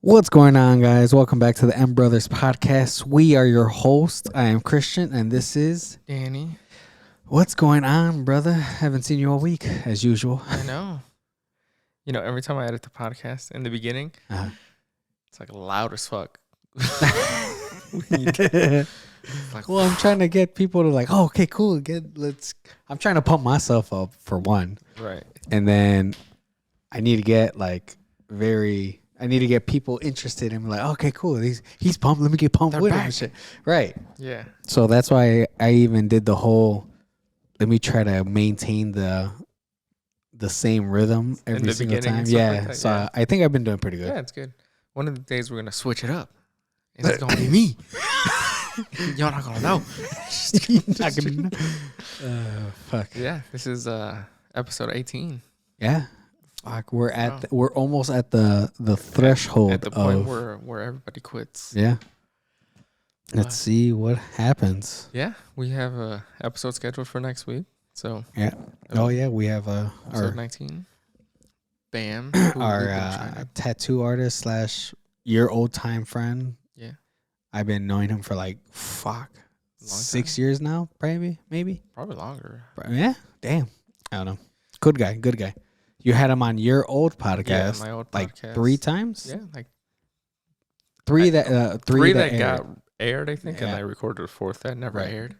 What's going on, guys? Welcome back to the M Brothers podcast. We are your host. I am Christian, and this is Danny. What's going on, brother? Haven't seen you all week, as usual. I know. You know, every time I edit the podcast in the beginning, it's like loud as fuck. Like, well, I'm trying to get people to like, oh, okay, cool. I'm trying to pump myself up for one, right? And then I need to get people interested in like, okay, cool. He's pumped. Let me get pumped with him and shit. Right. Yeah. So that's why I even did the whole. Let me try to maintain the same rhythm every single time. Yeah. Like so I think I've been doing pretty good. Yeah, it's good. One of the days we're gonna switch it up, and it's gonna be me. Y'all not gonna know. Not gonna know. Fuck. Yeah. This is episode 18. Yeah. Fuck. We're almost at the threshold at the point where everybody quits. Yeah. Let's see what happens. Yeah, we have a episode scheduled for next week. So yeah. Oh yeah, we have episode 19. Bam. Our tattoo artist / your old time friend. Yeah. I've been knowing him for like 6 years now, maybe. Probably longer. Yeah. Damn. I don't know. Good guy. You had him on your old podcast. Yeah, my old like podcast. 3 times. Yeah, like three that got aired, I think, yeah. and I recorded a 4th that never aired.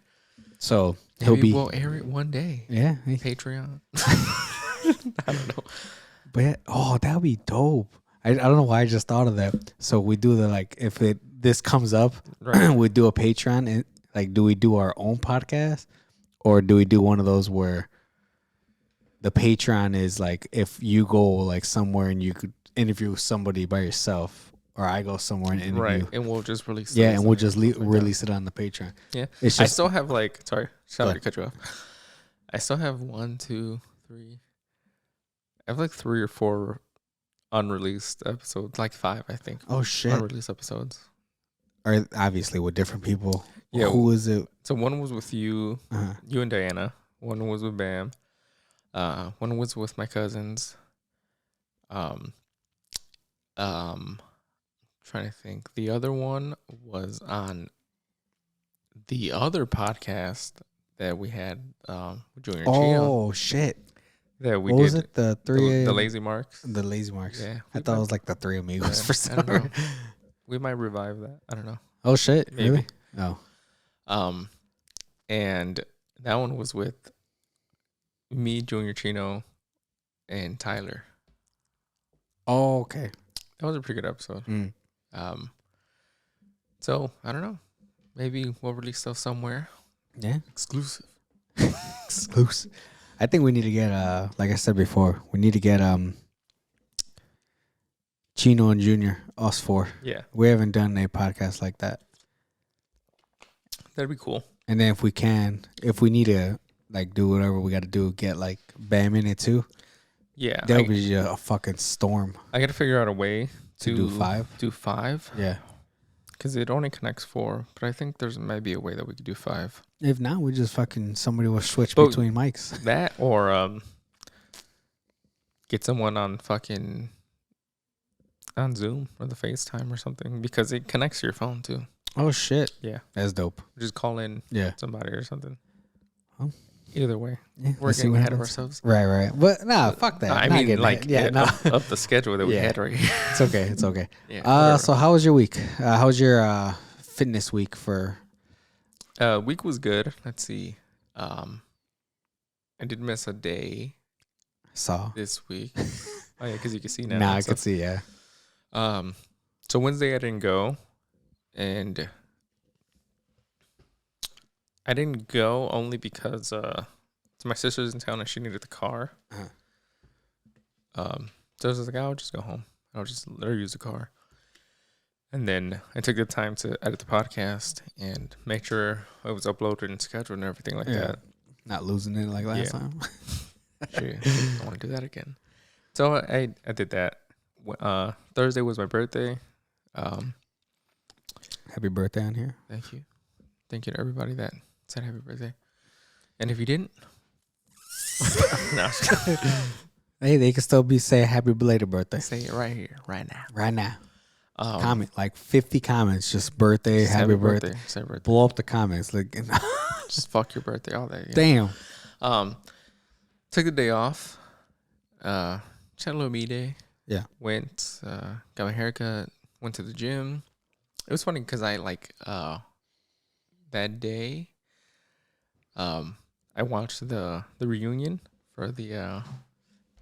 So we'll air it one day. Yeah. Patreon. I don't know. But that would be dope. I don't know why I just thought of that. So we do if this comes up, right. We do a Patreon and like, do we do our own podcast or do we do one of those where the Patreon is like if you go like somewhere and you could interview somebody by yourself, or I go somewhere and interview, right? And we'll just release. Yeah, and we'll just release it on the Patreon. Yeah, it's just, I still have sorry to cut you off. I still have 1, 2, 3. I have like 3 or 4 unreleased episodes, like 5, I think. Oh shit! Unreleased episodes. Or obviously with different people. Yeah. Who was it? So one was with you, you and Diana. One was with Bam. One was with my cousins. Trying to think. The other one was on the other podcast that we had with Junior Chino. Oh shit! That we what did. Was it the three? The Lazy Marks. The Lazy Marks. Yeah. I thought it was like the Three Amigos for some reason. We might revive that. I don't know. Oh shit! Maybe. Really? Oh. And that one was with me, Junior Chino, and Tyler. Oh, okay. That was a pretty good episode. So I don't know. Maybe we'll release stuff somewhere. Yeah. Exclusive. I think we need to get like I said before, we need to get Chino and Junior, us 4. Yeah. We haven't done a podcast like that. That'd be cool. And then if we need to like do whatever we got to do, get like Bam in it too. Yeah. That'll be a fucking storm. I got to figure out a way to do 5. Do 5. Yeah. Because it only connects 4, but I think there's maybe a way that we could do 5. If not, we just somebody will switch between mics. That or get someone on Zoom or the FaceTime or something, because it connects to your phone too. Oh shit. Yeah. That's dope. Just call in somebody or something. Oh. Either way. Yeah, we're getting ahead of ourselves. Right. But fuck that. I mean, up the schedule that we had right here. It's okay. Yeah, so how was your week? How was your fitness week for? Week was good. Let's see. I did miss a day. Saw this week. Oh yeah, because you can see now. Nah, I could see. Yeah. So Wednesday I didn't go, and I didn't go only because my sister's in town and she needed the car. So I was like, I'll just go home. I'll just let her use the car. And then I took the time to edit the podcast and make sure it was uploaded and scheduled and everything like that. Not losing it like last time. I don't want to do that again. So I did that. Thursday was my birthday. Happy birthday on here. Thank you. Thank you to everybody that said happy birthday. And if you didn't, no. Hey, they can still say happy belated birthday. Say it right here, right now. Right now. Comment like 50 comments, just birthday, just happy birthday. Say birthday. Blow up the comments, like Just fuck your birthday, all that. Damn. Took the day off. Had a little me day. Yeah. Went, got my haircut. Went to the gym. It was funny because I that day. I watched the reunion for the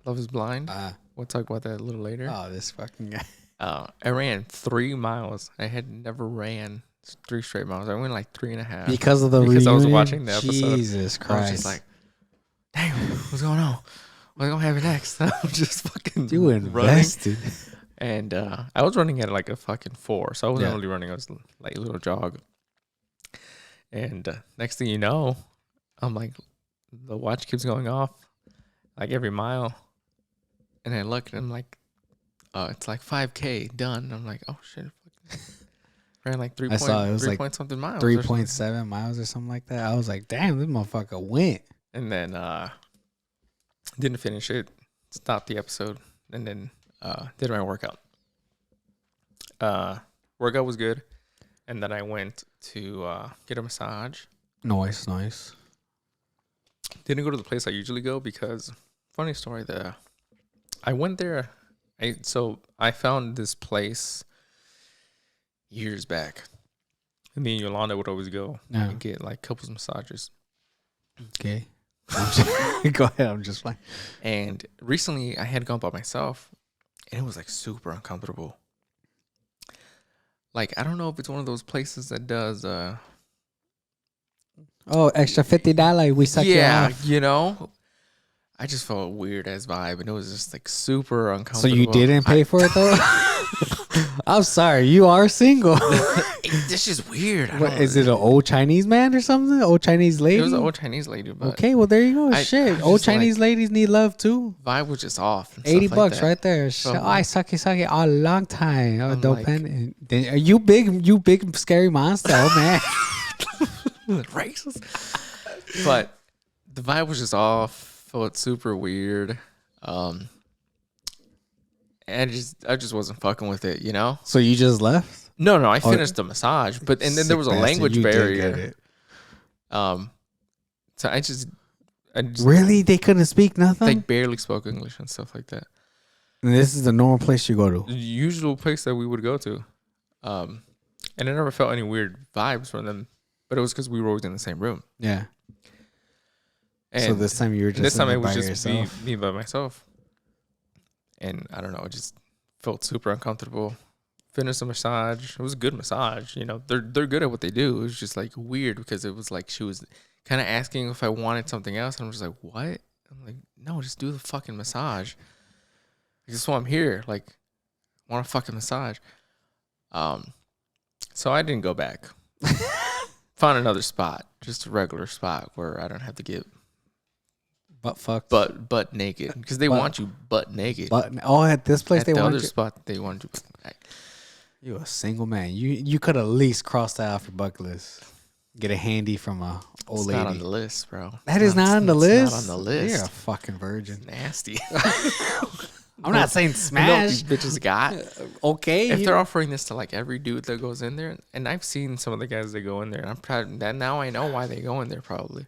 Love Is Blind. We'll talk about that a little later. Oh, this fucking guy. I ran 3 miles. I had never ran 3 straight miles. I went like 3.5 Because of the reunion? Because I was watching the episode. Jesus Christ. I was just like, damn, what's going on? What's going to happen next? I'm just fucking you invested. Running. And I was running at like a fucking 4. So I wasn't really running. I was like a little jog. And next thing you know, I'm like, the watch keeps going off like every mile. And I look and I'm like, it's like 5K done. I'm like, oh shit. Ran like 3 point something miles. 3.7 miles or something like that. I was like, damn, this motherfucker went. And then didn't finish it. Stopped the episode. And then did my workout. Workout was good. And then I went to get a massage. Nice. Didn't go to the place I usually go because, funny story, I went there. I found this place years back. And me and Yolanda would always go and get like couples massages. Okay. Go ahead. I'm just fine. And recently I had gone by myself and it was like super uncomfortable. Like, I don't know if it's one of those places that does extra $50. We suck you off. Yeah, you know? I just felt a weird ass vibe, and it was just like super uncomfortable. So you didn't pay for it though? I'm sorry, you are single. This is weird. Is it an old Chinese man or something? Old Chinese lady? It was an old Chinese lady. But okay, well there you go. Shit, old Chinese ladies need love too. Vibe was just off. $80 like right there. So, I suck it a long time. Oh, don't pen. You big scary monster, oh man. Racist. But the vibe was just off. Felt super weird. And I just wasn't fucking with it, you know? So you just left? No, I finished the massage, but and then there was a language barrier. So I just really, they couldn't speak nothing? They barely spoke English and stuff like that. And this is the normal place you go to? The usual place that we would go to. And I never felt any weird vibes from them, but it was because we were always in the same room. Yeah. And so this time you were just this time it was just me by myself. And I don't know, it just felt super uncomfortable. Finished the massage. It was a good massage. You know, they're good at what they do. It was just like weird because it was like she was kind of asking if I wanted something else. And I'm just like, what? I'm like, no, just do the fucking massage. That's why I'm here. Like, I want a fucking massage. So I didn't go back. Found another spot, just a regular spot where I don't have to get butt fucked, butt naked, because they want you butt naked. At this place at they the want other you. Spot they want you. You a single man. You could at least cross that off your bucket list. Get a handy from a old lady. Not on the list, bro. That is not on the list. Not on the list. You're a fucking virgin. It's nasty. I'm not saying smash. You know what these bitches got? Okay. If they're offering this to like every dude that goes in there, and I've seen some of the guys that go in there, and I'm proud of that. Now I know why they go in there probably.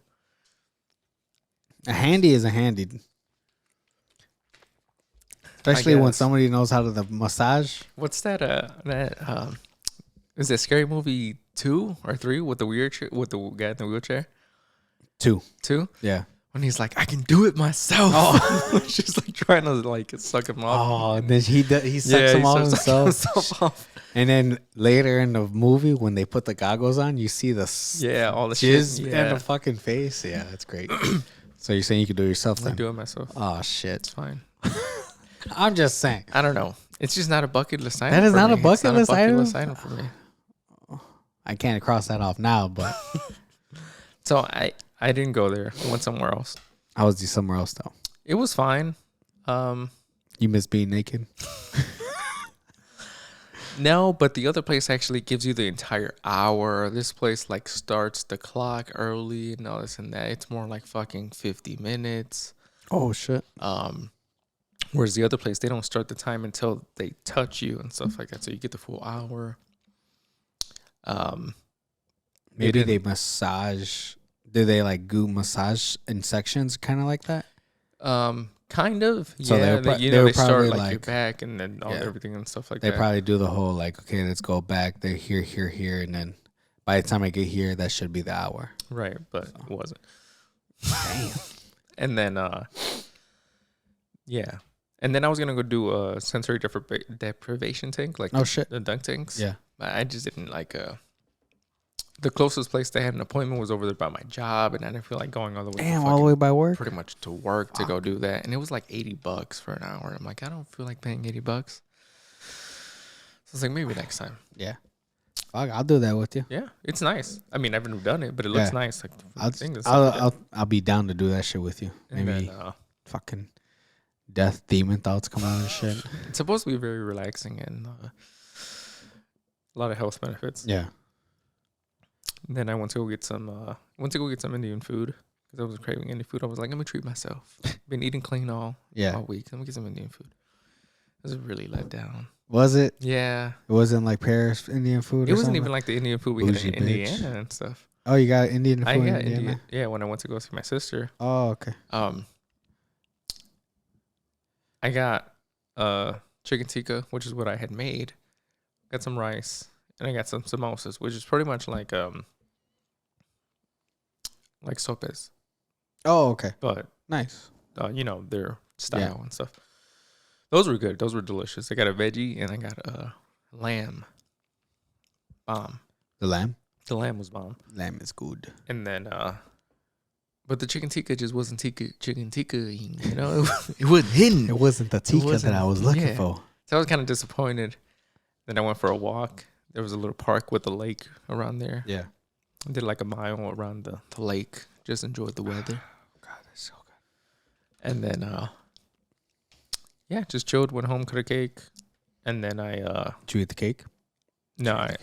A handy is a handy. Especially when somebody knows how to the massage. What's that? Is that Scary Movie 2 or 3 with the wheelchair with the guy in the wheelchair? 2. Yeah. When he's like, I can do it myself. Oh. Just like trying to like suck him off. Oh, and then he sucks him off himself. And then later in the movie, when they put the goggles on, you see the all the jizz shit. in the fucking face. Yeah, that's great. So you're saying you can do it yourself then? I do it myself. Oh shit, it's fine. I'm just saying. I don't know. It's just not a bucket list item. That is not a bucket list item for me. I can't cross that off now, but so I didn't go there. I went somewhere else. I was somewhere else though. It was fine. You miss being naked? No, but the other place actually gives you the entire hour. This place like starts the clock early and all this and that. It's more like fucking 50 minutes. Oh shit. Whereas the other place, they don't start the time until they touch you and stuff like that. So you get the full hour. Maybe they massage. Do they like do massage in sections, kind of like that? Kind of. So yeah. They start like your like back and then all everything and stuff like they that. probably do the whole like, okay, let's go back. They're here, and then by the time I get here, that should be the hour. Right, but it wasn't. Damn. And then yeah. And then I was gonna go do a sensory deprivation tank, like the dunk tanks. Yeah. I just didn't like the closest place they had an appointment was over there by my job, and I didn't feel like going all the way. All the way by work. Pretty much to work to go do that, and it was like $80 for an hour. I'm like, I don't feel like paying $80. So it's like maybe next time. Yeah. I'll do that with you. Yeah, it's nice. I mean, I've never done it, but it looks nice. Like I'll be down to do that shit with you. Maybe fucking death demon thoughts come out and shit. It's supposed to be very relaxing and a lot of health benefits. Yeah. And then I went to go get some Indian food because I was craving Indian food. I was like, let me treat myself. Been eating clean all week. Let me get some Indian food. I was really let down. Was it? Yeah. It wasn't like Paris Indian food. It wasn't even like the Indian food we had in Indiana and stuff. Oh, you got Indian food in Indiana? Yeah, when I went to go see my sister. Oh, okay. I got chicken tikka, which is what I had made. Got some rice, and I got some samosas, which is pretty much like sopes. Oh, okay. But nice. Their style and stuff. Those were good. Those were delicious. I got a veggie and I got a lamb. Bomb. The lamb? The lamb was bomb. Lamb is good. And then, but the chicken tikka just wasn't chicken tikka, you know? It wasn't hidden. It wasn't the tikka that I was looking for. So I was kind of disappointed. Then I went for a walk. There was a little park with a lake around there. Yeah. I did like a mile around the lake. Just enjoyed the weather. God, that's so good. And then, just chilled, went home, cut a cake. And then Did you eat the cake? No, I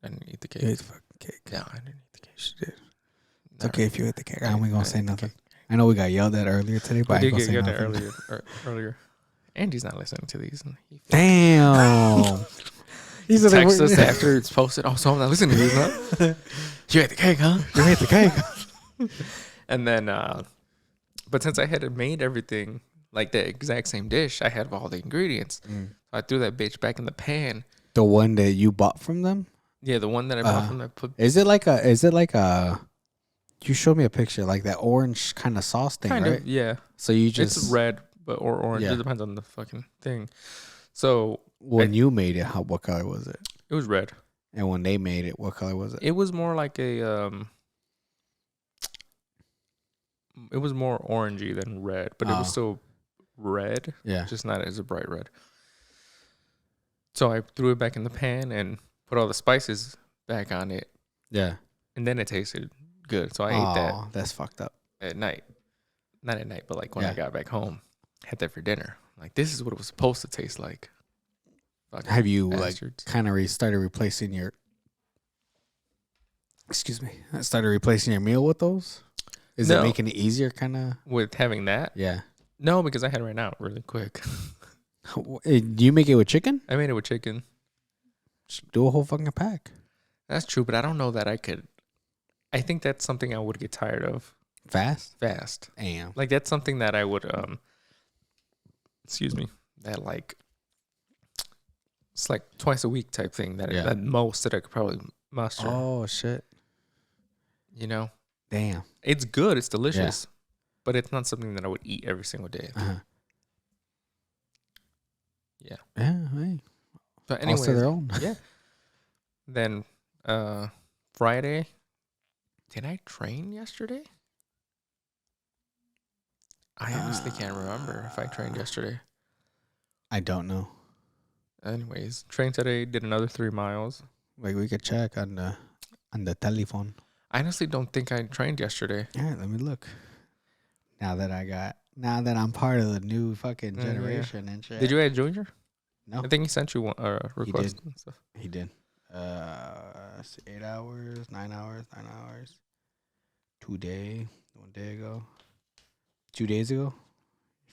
didn't eat the cake. You ate the fucking cake. No, I didn't eat the cake. She did. It's okay if you ate the cake. I'm not going to say nothing. I know we got yelled at earlier today, but I ain't going to say nothing. Earlier. Andy's not listening to these. Damn. He texts us after it's posted. Oh, so I'm not listening to these, huh? You ate the cake, huh? You ate the cake. And then, but since I had made everything like the exact same dish, I had all the ingredients. So I threw that bitch back in the pan. The one that you bought from them? Yeah, the one that I bought from them. Is it like a? You showed me a picture, like that orange kind of sauce thing, kind right? of, yeah. So you just it's red, or orange. Yeah. It depends on the fucking thing. So when you made it, what color was it? It was red. And when they made it, what color was it? It was more like a It was more orangey than red, but it was still red. Yeah, just not as a bright red. So I threw it back in the pan and put all the spices back on it. Yeah, and then it tasted good. So I ate that. That's fucked up. At night, not at night, but like when I got back home, had that for dinner. Like, this is what it was supposed to taste like. Fucking have you bastards. like kind of started replacing your? Excuse me. Started replacing your meal with those? Is it making it easier, kind of? With having that? Yeah. No, because I had it right out really quick. Do you make it with chicken? I made it with chicken. Just do a whole fucking pack. That's true, but I don't know that I could. I think that's something I would get tired of. Fast? Damn. Like, that's something that I would, excuse me, that like, it's like twice a week type thing that at most that I could probably muster. Oh, shit. You know? Damn. It's good. It's delicious. But it's not something that I would eat every single day. Yeah. Yeah, hey. But anyway, also their own. Yeah. Then Friday, did I train yesterday? I honestly can't remember if I trained yesterday. I don't know. Anyways, trained today, did another 3 miles. Like, we could check on the telephone. I honestly don't think I trained yesterday. All right, let me look. Now that I'm part of the new fucking generation and shit. Did you add Junior? No. I think he sent you a request and stuff. He did. 8 hours, 9 hours, 9 hours. 1 day ago. 2 days ago.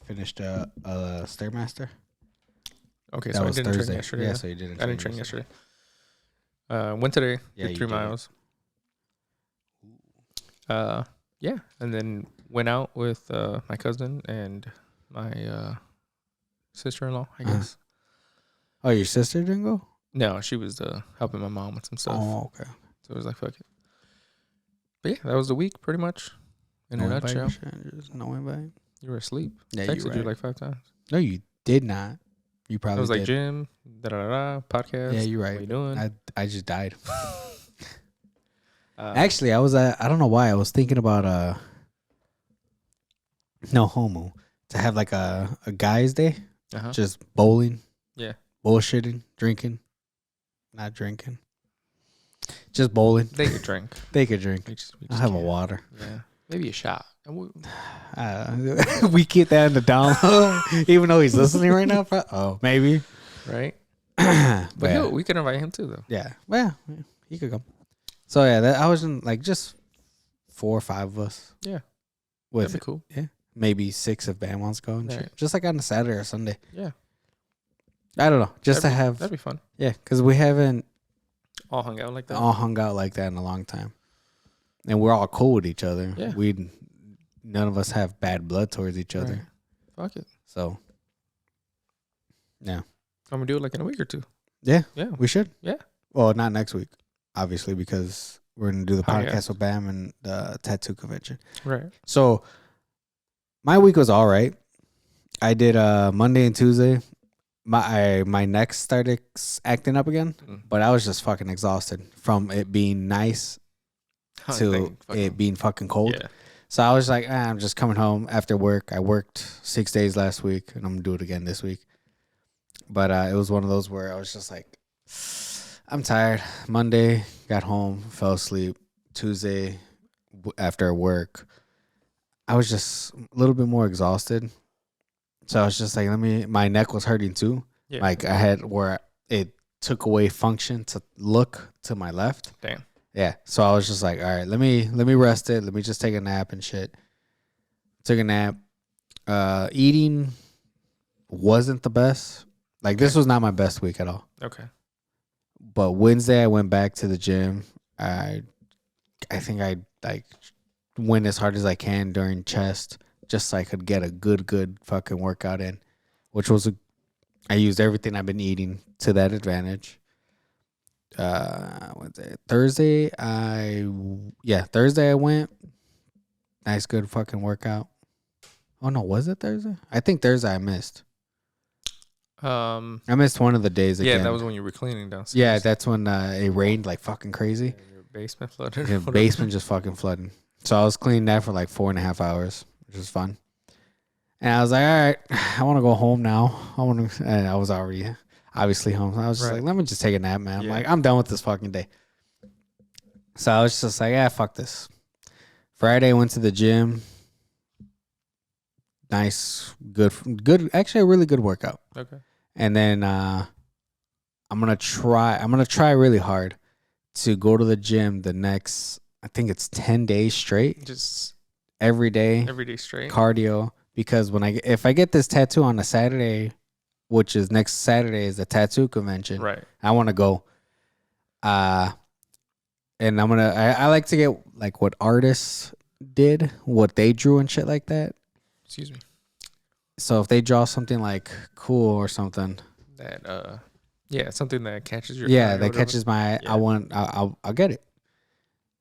finished a Stairmaster. Okay, That so I was didn't Thursday. train yesterday. Yeah, so you didn't. I didn't train yesterday. Went today. Yeah, did you 3 did it. miles. Yeah, and then went out with my cousin and my sister-in-law, I guess. Oh, your sister didn't go? No, she was helping my mom with some stuff. Oh, okay. So it was like, fuck it. But yeah, that was the week pretty much. In a nutshell. Just no invite. You were asleep. Yeah, Texted you you like 5 times. No, you did not. You probably I was like, did. gym, podcast. Yeah, you're right. What you doing? I just died. Actually, I was I don't know why. I was thinking about no homo, to have like a guy's day. Just bowling. Yeah. Bullshitting, drinking. Not drinking. Just bowling. They could drink. They could drink. We just I'll have can't. a water. Yeah. Maybe a shot. We keep that in the download, even though he's listening right now. Oh, maybe. Right? But But we can invite him too, though. yeah. Well, he could come. So yeah, I was in like just 4 or 5 of us. Yeah. With That'd be cool. Yeah. Maybe 6 if Bam wants to go and Right. shit. Just like on a Saturday or Sunday. Yeah. I don't know. Just That'd be fun. Yeah, because we haven't All hung out like that. all hung out like that in a long time. And we're all cool with each other. Yeah. None of us have bad blood towards each other. Right. Fuck it. So, yeah. I'm going to do it like in a week or 2. Yeah. Yeah. We should. Yeah. Well, not next week, obviously, because we're going to do the podcast Podcast. with Bam and the tattoo convention. Right. So, my week was all right. I did Monday and Tuesday. My neck started acting up again, but I was just fucking exhausted from it being nice to it being fucking cold. Yeah. So I was like, I'm just coming home after work. I worked 6 days last week, and I'm gonna do it again this week. But it was one of those where I was just like, I'm tired. Monday, got home, fell asleep. Tuesday, after work, I was just a little bit more exhausted. So I was just like, my neck was hurting too. Yeah. Like I had where it took away function to look to my left. Damn. Yeah. So I was just like, all right, let me rest it. Let me just take a nap and shit. Took a nap. Eating wasn't the best. Like this was not my best week at all. Okay. But Wednesday I went back to the gym. I think I like went as hard as I can during chest, just so I could get a good fucking workout in, which was I used everything I've been eating to that advantage. Thursday I went. Nice good fucking workout. Oh no, was it Thursday? I think Thursday I missed. I missed one of the days again. Yeah, that was when you were cleaning downstairs. Yeah, that's when it rained like fucking crazy. Yeah, your basement flooded. The basement just fucking flooding. So I was cleaning that for like 4.5 hours, which was fun. And I was like, all right, I want to go home now. And I was already obviously home. I was just like, let me just take a nap, man. I'm like, I'm done with this fucking day. So I was just like, yeah, fuck this. Friday, went to the gym. Nice, good, actually a really good workout. Okay. And then I'm gonna try really hard to go to the gym the next, I think it's 10 days straight. Just every day straight. Cardio. Because if I get this tattoo on a Saturday, which is next Saturday is the tattoo convention. Right. I want to go. And I like to get like what artists did, what they drew and shit like that. Excuse me. So if they draw something like cool or something. That something that catches your eye. eye. That catches my eye. Yeah. I'll get it.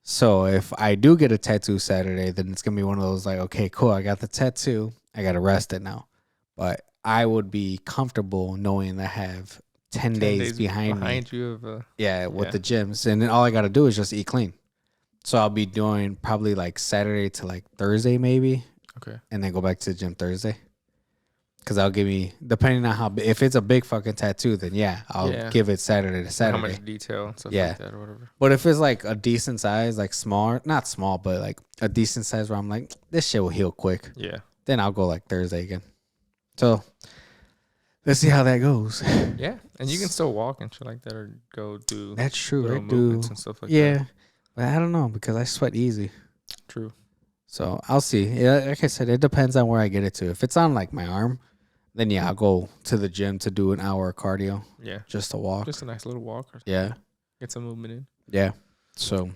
So if I do get a tattoo Saturday, then it's gonna be one of those like, okay, cool, I got the tattoo. I gotta rest it now. But I would be comfortable knowing that I have 10 days behind me. You of with the gyms. And then all I gotta do is just eat clean. So I'll be doing probably like Saturday to like Thursday maybe. Okay. And then go back to the gym Thursday. Because I'll give me, depending on how, if it's a big fucking tattoo, then I'll give it Saturday to Saturday. How much detail and stuff like that or whatever. But if it's like a decent size, like small, not small, but like a decent size where I'm like, this shit will heal quick. Yeah. Then I'll go like Thursday again. So let's see how that goes. Yeah. And you can still walk and shit like that or go do. That's true. Movements and stuff like that. Yeah. But I don't know because I sweat easy. True. So I'll see. Yeah, like I said, it depends on where I get it to. If it's on like my arm, then yeah, I'll go to the gym to do an hour of cardio. Yeah. Just to walk. Just a nice little walk. Or Yeah. Get some movement in. Yeah. So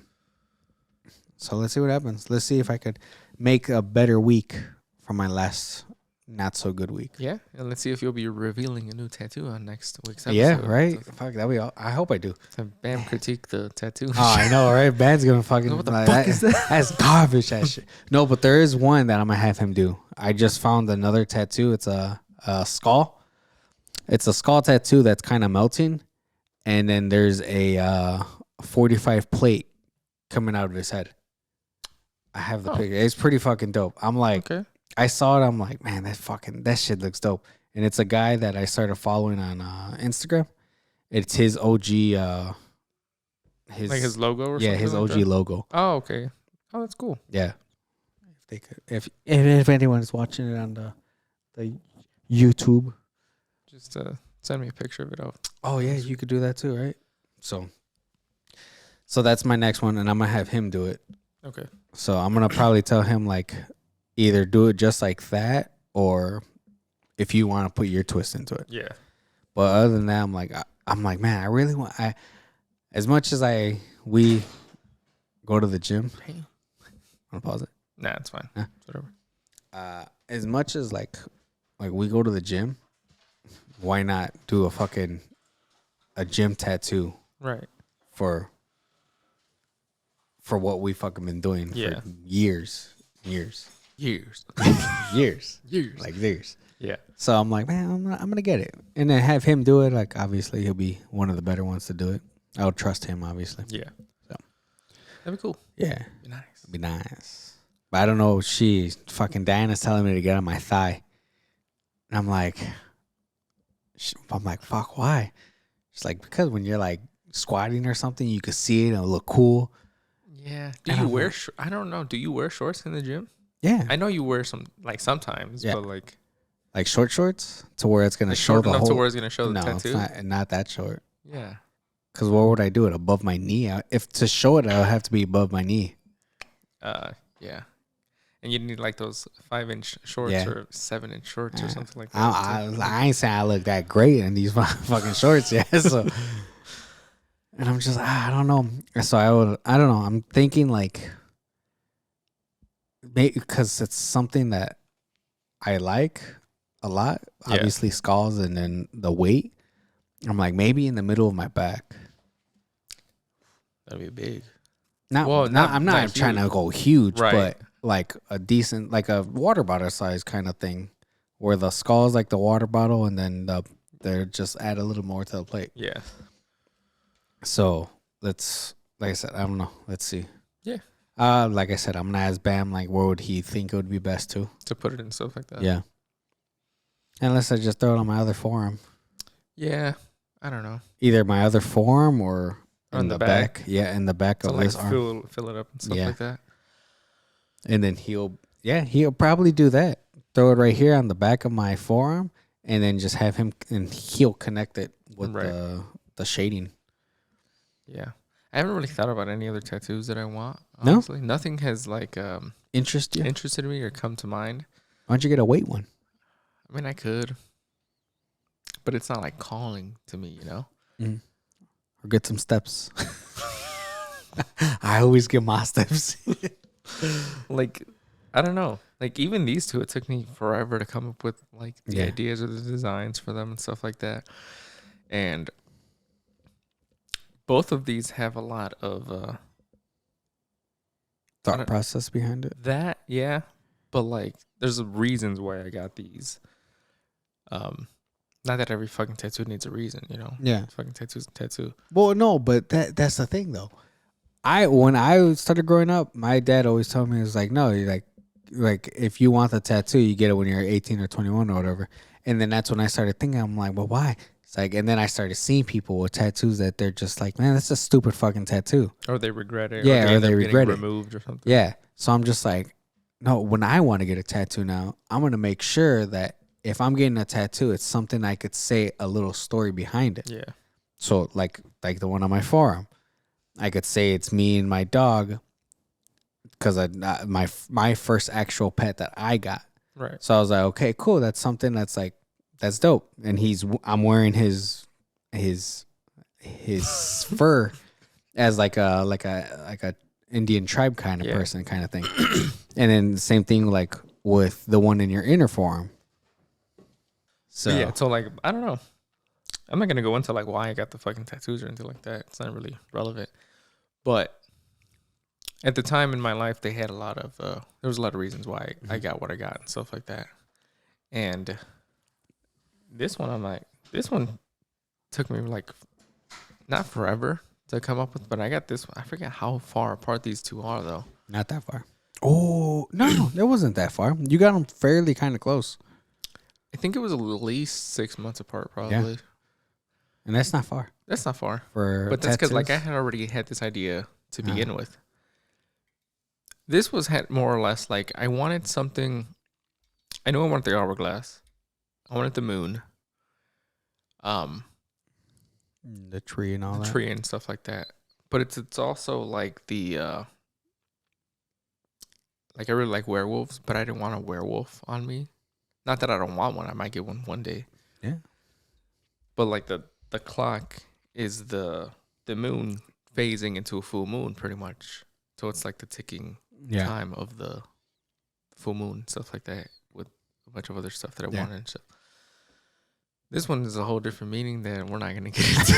let's see what happens. Let's see if I could make a better week from my last not so good week. Yeah, and let's see if you'll be revealing a new tattoo on next week's episode. Yeah, right. Fuck that. I hope I do. So Bam critique the tattoo. Oh, I know, right? Ben's gonna fucking. What the fuck is that? That's garbage. That shit. No, but there is one that I'm gonna have him do. I just found another tattoo. It's a skull. It's a skull tattoo that's kind of melting, and then there's a 45 plate coming out of his head. I have the picture. It's pretty fucking dope. I'm like, okay. I saw it. I'm like, man, that shit looks dope. And it's a guy that I started following on Instagram. It's his OG, his logo or something. Yeah, his OG logo. Oh, okay. Oh, that's cool. Yeah. If they could, if anyone is watching it on the YouTube, just send me a picture of it. Oh yeah, you could do that too, right? So that's my next one, and I'm gonna have him do it. Okay. So I'm gonna probably tell him like either do it just like that, or if you want to put your twist into it. Yeah. But other than that, I'm like, man, I really want. As much as we go to the gym. Hey. Want to pause it? Nah, it's fine. Nah. Whatever. As much as like we go to the gym, why not do a gym tattoo? Right. For what we fucking been doing for years. Like years. Yeah. So I'm like, man, I'm gonna get it, and then have him do it. Like obviously he'll be one of the better ones to do it. I would trust him, obviously. Yeah. So that'd be cool. Yeah. Be nice. But I don't know. Fucking Diana's telling me to get on my thigh, and I'm like, fuck, why? She's like, because when you're like squatting or something, you can see it and it'll look cool. Yeah. Do you wear? I don't know. Do you wear shorts in the gym? Yeah. I know you wear some sometimes, but like short shorts to where it's gonna show the whole. To where it's gonna show the tattoo. No, it's not that short. Yeah. Because what would I do it above my knee? If to show it, I would have to be above my knee. Yeah. And you need like those 5-inch shorts or 7-inch shorts or something like that. I ain't saying I look that great in these fucking shorts yet. So, and I'm just I don't know. So I don't know. I'm thinking like because it's something that I like a lot. Yeah. Obviously skulls and then the weight. I'm like maybe in the middle of my back. That'd be big. I'm not trying to go huge, right. But like a decent, like a water bottle size kind of thing, where the skull's like the water bottle, and then they're just add a little more to the plate. Yeah. So like I said, I don't know. Let's see. Yeah. Like I said, I'm gonna ask Bam like where would he think it would be best to put it and stuff like that. Yeah. Unless I just throw it on my other forearm. Yeah, I don't know. Either my other forearm or on the back. Yeah, in the back of his arm. Fill it up and stuff like that. And then he'll probably do that. Throw it right here on the back of my forearm, and then just have him, and he'll connect it with the shading. Yeah, I haven't really thought about any other tattoos that I want. Honestly, nothing has like interested me or come to mind. Why don't you get a weight one? I mean, I could, but it's not like calling to me, you know. Mm. Or get some steps. I always get my steps. Like, I don't know. Like, even these two, it took me forever to come up with like the ideas or the designs for them and stuff like that. And both of these have a lot of thought process behind it. That, yeah. But like, there's reasons why I got these. Not that every fucking tattoo needs a reason, you know. Yeah. Fucking tattoo's a tattoo. Well, no, but that's the thing though. When I started growing up, my dad always told me, it was like, no, you're like if you want the tattoo, you get it when you're 18 or 21 or whatever. And then that's when I started thinking, I'm like, well, why? It's like, and then I started seeing people with tattoos that they're just like, man, that's a stupid fucking tattoo. Or they regret it. Yeah, or they regret it. Removed or something. Yeah. So I'm just like, no, when I want to get a tattoo now, I'm going to make sure that if I'm getting a tattoo, it's something I could say a little story behind it. Yeah. So like the one on my forearm, I could say it's me and my dog because my first actual pet that I got. Right. So I was like, okay, cool. That's something that's dope. And I'm wearing his fur as like a Indian tribe kind of person kind of thing. And then the same thing like with the one in your inner forearm. So yeah, so like I don't know. I'm not gonna go into like why I got the fucking tattoos or anything like that. It's not really relevant. But at the time in my life, they had a lot of there was a lot of reasons why I got what I got and stuff like that. And this one took me like not forever to come up with, but I got this one. I forget how far apart these two are though. Not that far. Oh no, it wasn't that far. You got them fairly kind of close. I think it was at least 6 months apart, probably. Yeah. And that's not far. That's not far. But that's because like I had already had this idea to begin with. This was more or less like I wanted something. I knew I wanted the hourglass. I wanted the moon. The tree and all that. Tree and stuff like that. But it's also like the like I really like werewolves, but I didn't want a werewolf on me. Not that I don't want one. I might get one day. Yeah. But like the clock is the moon phasing into a full moon pretty much. So it's like the ticking time of the full moon, stuff like that, with a bunch of other stuff that I wanted and stuff. This one is a whole different meaning that we're not going to get into.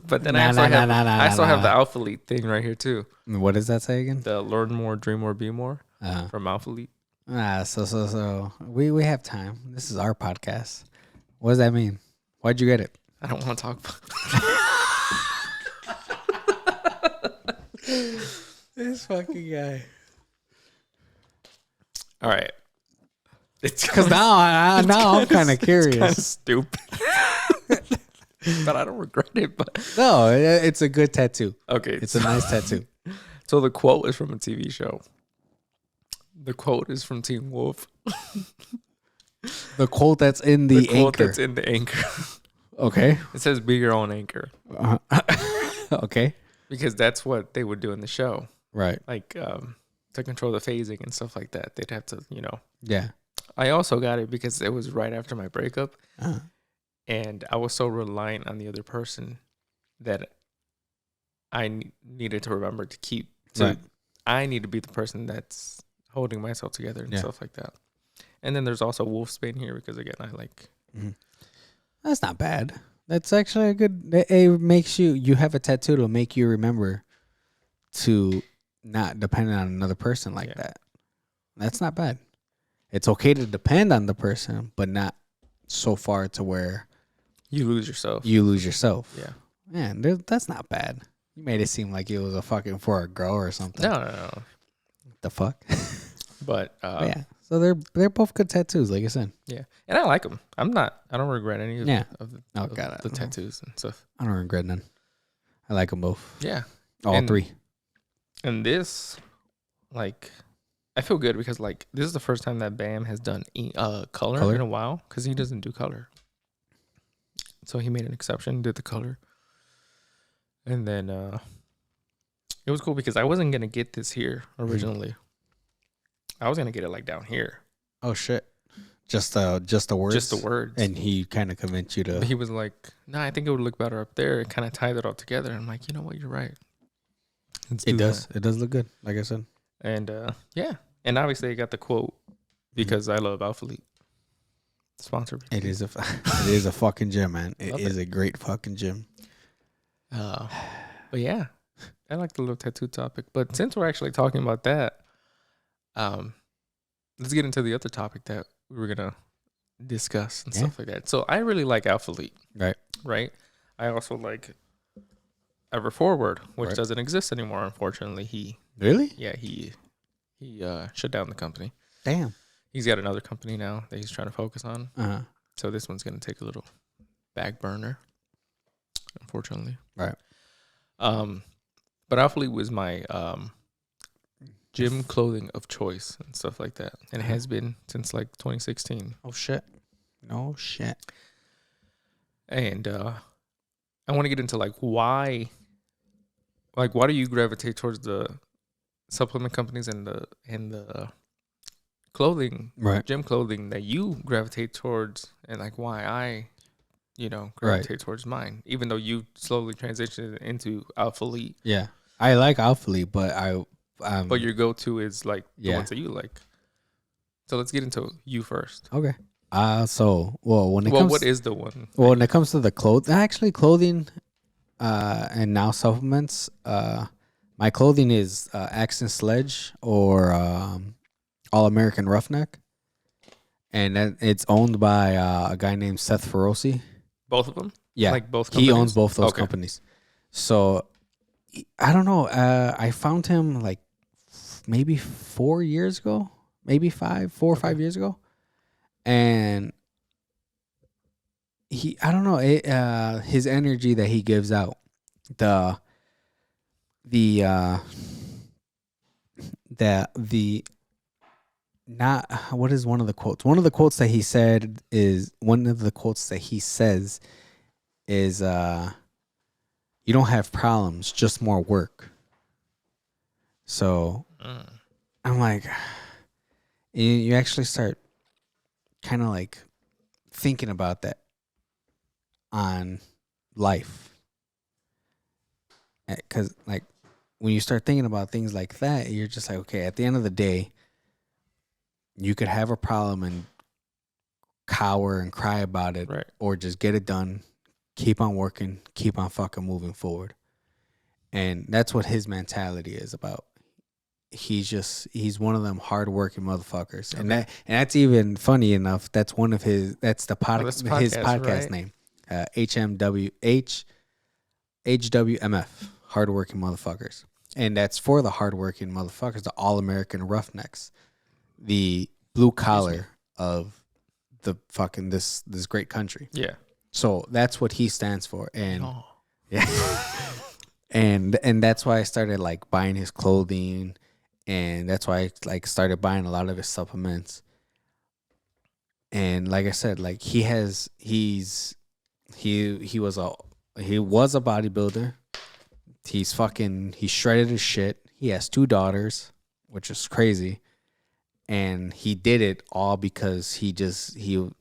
But then I also have the Alphalete thing right here too. What does that say again? The learn more, dream more, be more from Alphalete. So we have time. This is our podcast. What does that mean? Why'd you get it? I don't want to talk about this fucking guy. All right. It's because now I'm kind of curious. It's kind of stupid. But I don't regret it. But no, it's a good tattoo. Okay. It's a nice tattoo. So the quote is from a TV show. The quote is from Teen Wolf. The quote that's in the anchor. That's in the anchor. Okay. It says, be your own anchor. Okay. Because that's what they would do in the show. Right. Like, to control the phasing and stuff like that. They'd have to, Yeah. I also got it because it was right after my breakup. Uh-huh. And I was so reliant on the other person that I needed to remember to keep. I need to be the person that's holding myself together and stuff like that. And then there's also Wolfsbane here because, again, I like... Mm-hmm. That's not bad. That's actually a good... It makes you have a tattoo to make you remember to not depend on another person like that. That's not bad. It's okay to depend on the person, but not so far to where... You lose yourself. Yeah. Man, that's not bad. You made it seem like it was a fucking for a girl or something. No. The fuck? But yeah. So they're both good tattoos, like I said. Yeah, and I like them. I don't regret any of the tattoos and stuff. I don't regret none. I like them both. Yeah, all three. And this, like, I feel good because like this is the first time that Bam has done color in a while because he doesn't do color. So he made an exception, did the color, and then it was cool because I wasn't gonna get this here originally. I was gonna get it like down here. Oh shit! Just the words. Just the words. And he kind of convinced you to. He was like, "No, I think it would look better up there." It kind of tied it all together. I'm like, you know what? You're right. It does. It does look good, like I said. And and obviously I got the quote because I love Alphalete. Sponsor me. It is a fucking gym, man. It is a great fucking gym. But yeah, I like the little tattoo topic. But since we're actually talking about that. Let's get into the other topic that we were gonna discuss and stuff like that. So I really like Alphalete. Right. I also like Ever Forward, which doesn't exist anymore. Unfortunately, he shut down the company. Damn. He's got another company now that he's trying to focus on. So this one's gonna take a little back burner. Unfortunately. Right. But Alphalete was my gym clothing of choice and stuff like that. And it has been since like 2016. Oh shit. No shit. And I want to get into like why do you gravitate towards the supplement companies and the clothing, Right. gym clothing that you gravitate towards, and like why I, gravitate towards mine, even though you slowly transitioned into Alphalete. Yeah, I like Alphalete, but But your go-to is like the yeah. ones that you like. So let's get into you first. Okay. When it Well, comes what is the one? when it comes to the clothing, and now supplements, my clothing is Axe Sledge or All American Roughneck, and it's owned by a guy named Seth Feroci. Both of them? Yeah, Like both companies? he owns both those Okay. companies. So I don't know. I found him like maybe 4 years ago, maybe 4 or 5 years ago, and I don't know, his energy that he gives out, the not what is one of the quotes? One of the quotes that he said is one of the quotes that he says is you don't have problems, just more work. So I'm like, you actually start kind of like thinking about that on life, because like when you start thinking about things like that, you're just like, okay, at the end of the day, you could have a problem and cower and cry about it, Right. or just get it done, keep on working, keep on fucking moving forward. And that's what his mentality is about. He's one of them hardworking motherfuckers. Okay. And that's even funny enough. That's one of his his podcast right? name. HWMF, hardworking motherfuckers. And that's for the hardworking motherfuckers, the all American roughnecks, the blue collar of the fucking this great country. Yeah. So that's what he stands for. And yeah. and that's why I started like buying his clothing, and that's why I like started buying a lot of his supplements. And like I said, like he was a bodybuilder. He shredded his shit. He has 2 daughters, which is crazy. And he did it all because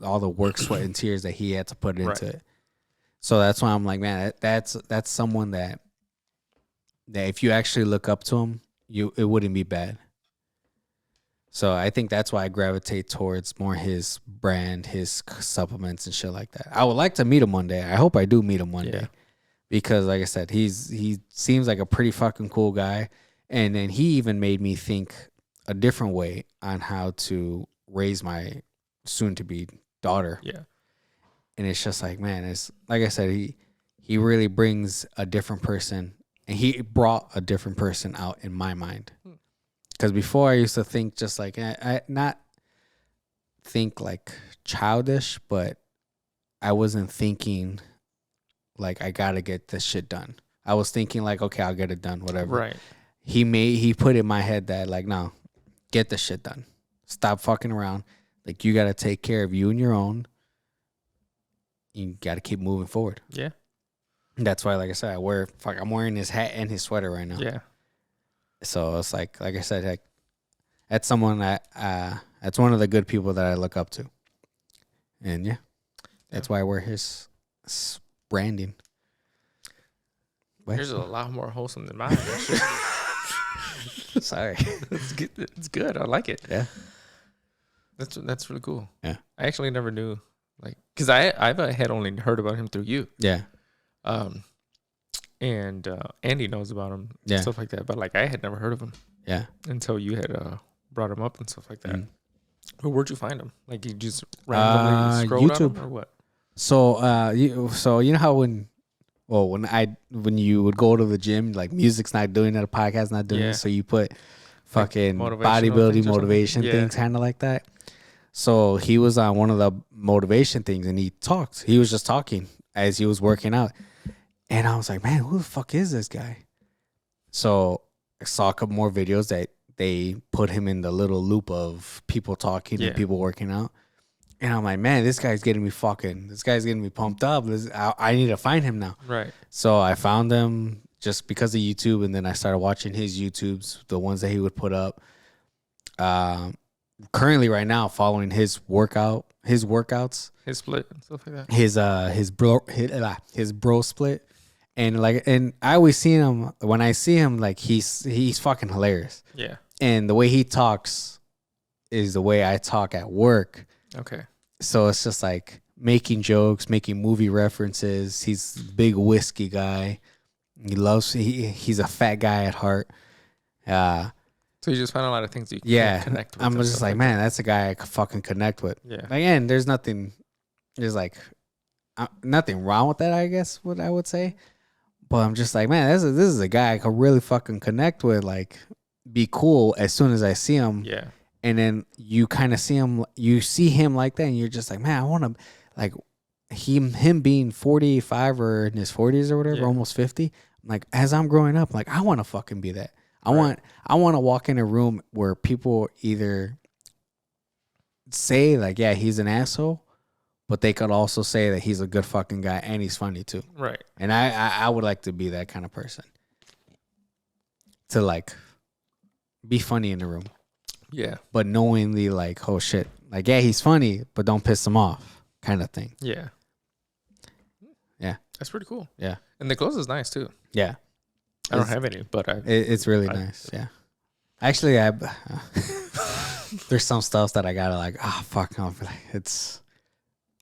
all the work, sweat, and tears that he had to put into it. So that's why I'm like, man, that's someone that if you actually look up to him, it wouldn't be bad. So I think that's why I gravitate towards more his brand, his supplements and shit like that. I would like to meet him one day. I hope I do meet him one day, because like I said, he seems like a pretty fucking cool guy. And then he even made me think a different way on how to raise my soon-to-be daughter. Yeah. And it's just like, man, it's like I said, he really brings a different person, and he brought a different person out in my mind. Because before I used to think just like, I not think like childish, but I wasn't thinking like I gotta get this shit done. I was thinking like, okay, I'll get it done, whatever. Right. He put in my head that like, no, get the shit done. Stop fucking around. Like, you gotta take care of you and your own. You gotta keep moving forward. Yeah. And that's why, like I said, I'm wearing his hat and his sweater right now. Yeah. So it's like I said, like, that's someone that that's one of the good people that I look up to. And yeah, that's why I wear his branding. Yours is a lot more wholesome than mine. Sorry. It's good. I like it. Yeah. That's really cool. Yeah. I actually never knew, like, because I had only heard about him through you. Yeah. And Andy knows about him, stuff like that. But like, I had never heard of him. Yeah. Until you had brought him up and stuff like that. Mm. But where'd you find him? Like, you just randomly scrolled YouTube. on him or what? So you know how when you would go to the gym, like, music's not doing it, a podcast not doing it, so you put fucking like bodybuilding motivation things things kind of like that. So he was on one of the motivation things, and he was just talking as he was working out, and I was like, man, who the fuck is this guy? So I saw a couple more videos that they put him in the little loop of people talking and people working out. And I'm like, man, this guy's getting me pumped up. I need to find him now. Right. So I found him, just because of YouTube, and then I started watching his YouTubes, the ones that he would put up. Currently, right now, following his workouts, his split and stuff like that. His bro split, and I always see him when I see him, like he's fucking hilarious. Yeah. And the way he talks is the way I talk at work. Okay. So it's just like making jokes, making movie references. He's a big whiskey guy. He's a fat guy at heart. So you just find a lot of things you can connect with. I'm just like, man, that's a guy I could fucking connect with. Yeah. Again, there's nothing wrong with that, I guess, what I would say. But I'm just like, man, this is a guy I could really fucking connect with, like, be cool as soon as I see him. Yeah. And then you kind of see him like that, and you're just like, man, I want to, like, him being 45 or in his 40s or whatever, almost 50. Like, as I'm growing up, like, I want to fucking be that. I want to walk in a room where people either say, like, yeah, he's an asshole, but they could also say that he's a good fucking guy and he's funny too. Right. And I would like to be that kind of person. To, like, be funny in the room. Yeah. But knowingly, like, oh shit. Like, yeah, he's funny, but don't piss him off, kind of thing. Yeah. Yeah. That's pretty cool. Yeah. And the clothes is nice too. Yeah. I don't have any, but it's really nice. Yeah. Actually, there's some stuff that I gotta, like, fuck no.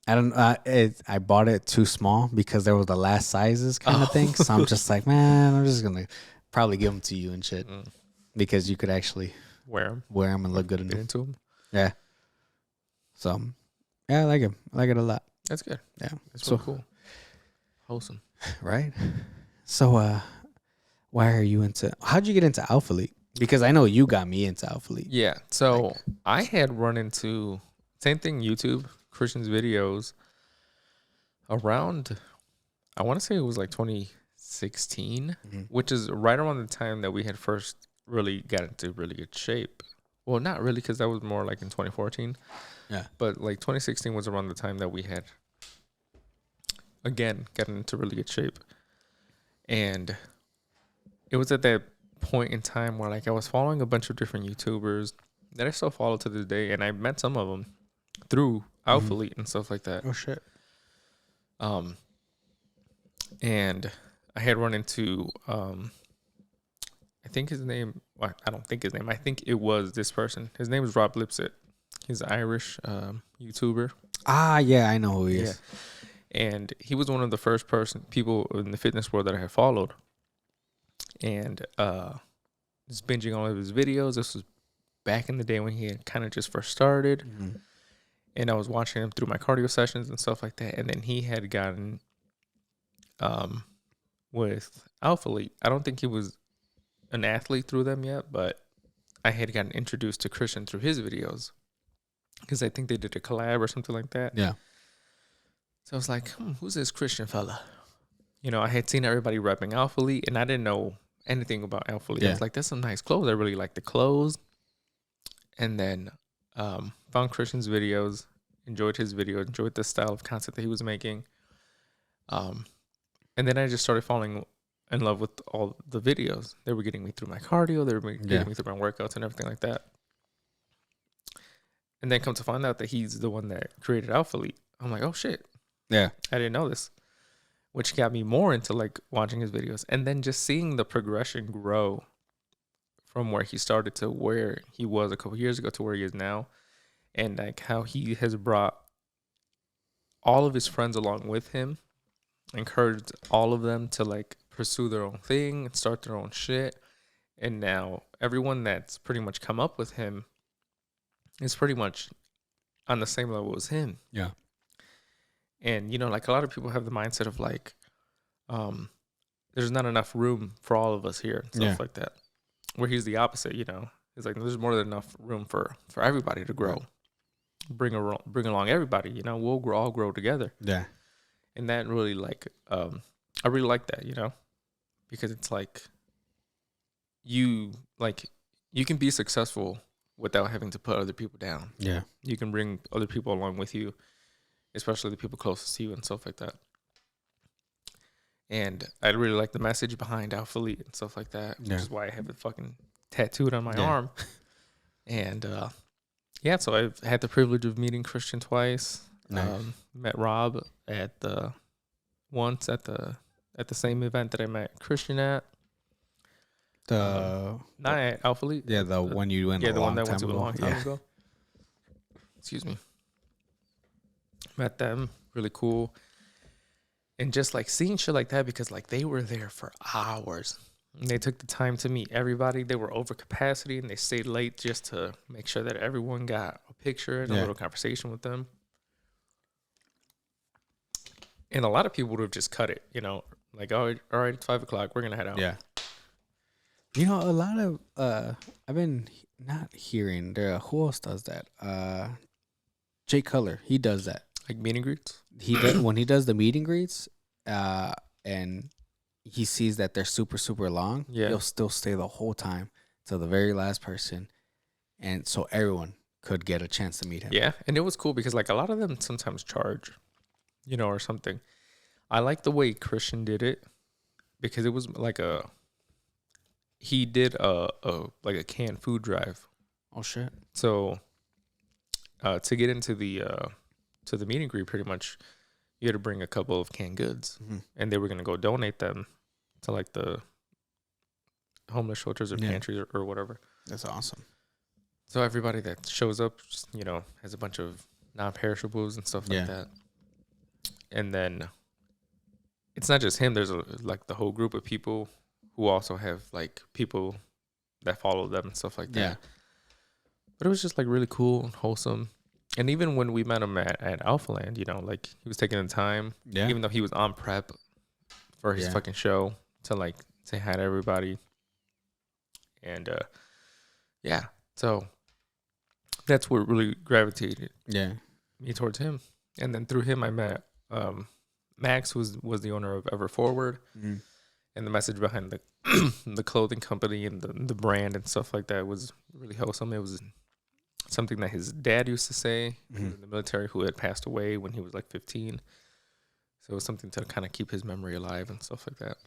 I bought it too small because there was the last sizes kind of thing. So I'm just like, man, I'm just gonna probably give them to you and shit because you could actually wear them and look good in them. Into them. Yeah. So, yeah, I like it. I like it a lot. That's good. Yeah. That's so cool. Wholesome. Right? So, how'd you get into Alphalete? Because I know you got me into Alphalete. Yeah. So I had run into same thing, YouTube, Christian's videos around, I want to say it was like 2016, which is right around the time that we had first really got into really good shape. Well, not really, because that was more like in 2014. Yeah. But like 2016 was around the time that we had, again, gotten into really good shape. And it was at that point in time where, like, I was following a bunch of different YouTubers that I still follow to this day, and I met some of them through Alphalete and stuff like that. Oh shit. And I had run into I think his name. Well, I don't think his name. I think it was this person. His name is Rob Lipsett. He's an Irish YouTuber. Yeah, I know who he is. And he was one of the first people in the fitness world that I had followed. And just binging all of his videos. This was back in the day when he had kind of just first started. Mm-hmm. And I was watching him through my cardio sessions and stuff like that. And then he had gotten with Alphalete. I don't think he was an athlete through them yet, but I had gotten introduced to Christian through his videos. Because I think they did a collab or something like that. Yeah. So I was like, who's this Christian fella? You know, I had seen everybody repping Alphalete, and I didn't know anything about Alphalete. Yeah. I was like, that's some nice clothes. I really like the clothes. And then found Christian's videos, enjoyed his video, enjoyed the style of content that he was making. And then I just started falling in love with all the videos. They were getting me through my cardio. They were getting me through my workouts and everything like that. And then come to find out that he's the one that created Alphalete. I'm like, oh, shit. Yeah. I didn't know this. Which got me more into, like, watching his videos. And then just seeing the progression grow from where he started to where he was a couple years ago to where he is now. And, like, how he has brought all of his friends along with him. Encouraged all of them to, like, pursue their own thing and start their own shit. And now everyone that's pretty much come up with him is pretty much on the same level as him. Yeah. And, you know, like, a lot of people have the mindset of, like, there's not enough room for all of us here and stuff like that. Where he's the opposite, you know. He's like, there's more than enough room for everybody to grow. Bring along everybody, you know. We'll all grow together. Yeah. And that really, like, I really like that, you know. Because it's like, you can be successful without having to put other people down. Yeah. You can bring other people along with you, especially the people closest to you and stuff like that. And I really like the message behind Alphalete and stuff like that, which is why I have it fucking tattooed on my arm. And yeah, so I've had the privilege of meeting Christian twice. Nice. Met Rob at the same event that I met Christian at. Not at Alphalete. Yeah, the one you went. Yeah, the one that went to a long time ago. Excuse me. Met them, really cool. And just like seeing shit like that, because like they were there for hours. And they took the time to meet everybody. They were over capacity and they stayed late just to make sure that everyone got a picture and a little conversation with them. And a lot of people would have just cut it, you know, like, oh, all right, it's 5 o'clock. We're going to head out. Yeah. You know, a lot of, I've been not hearing there. Who else does that? Jay Cutler, he does that. Like meet and greets? He does, when he does the meet and greets, and he sees that they're super, super long, he'll still stay the whole time till the very last person. And so everyone could get a chance to meet him. Yeah. And it was cool because like a lot of them sometimes charge, you know, or something. I like the way Christian did it because it was like he did a canned food drive. Oh shit. So to get into the meet and greet, pretty much you had to bring a couple of canned goods, and they were going to go donate them to like the homeless shelters or pantries or whatever. That's awesome. So everybody that shows up, just, you know, has a bunch of non-perishables and stuff like that. And then it's not just him. There's like the whole group of people who also have like people that follow them and stuff like that. Yeah. But it was just like really cool and wholesome. And even when we met him at Alphaland, you know, like he was taking the time, even though he was on prep for his fucking show, to like say hi to everybody. And so that's what really gravitated me towards him. And then through him, I met Max, was the owner of Ever Forward, and the message behind the the clothing company and the brand and stuff like that was really wholesome. It was something that his dad used to say in the military, who had passed away when he was like 15. So it was something to kind of keep his memory alive and stuff like that.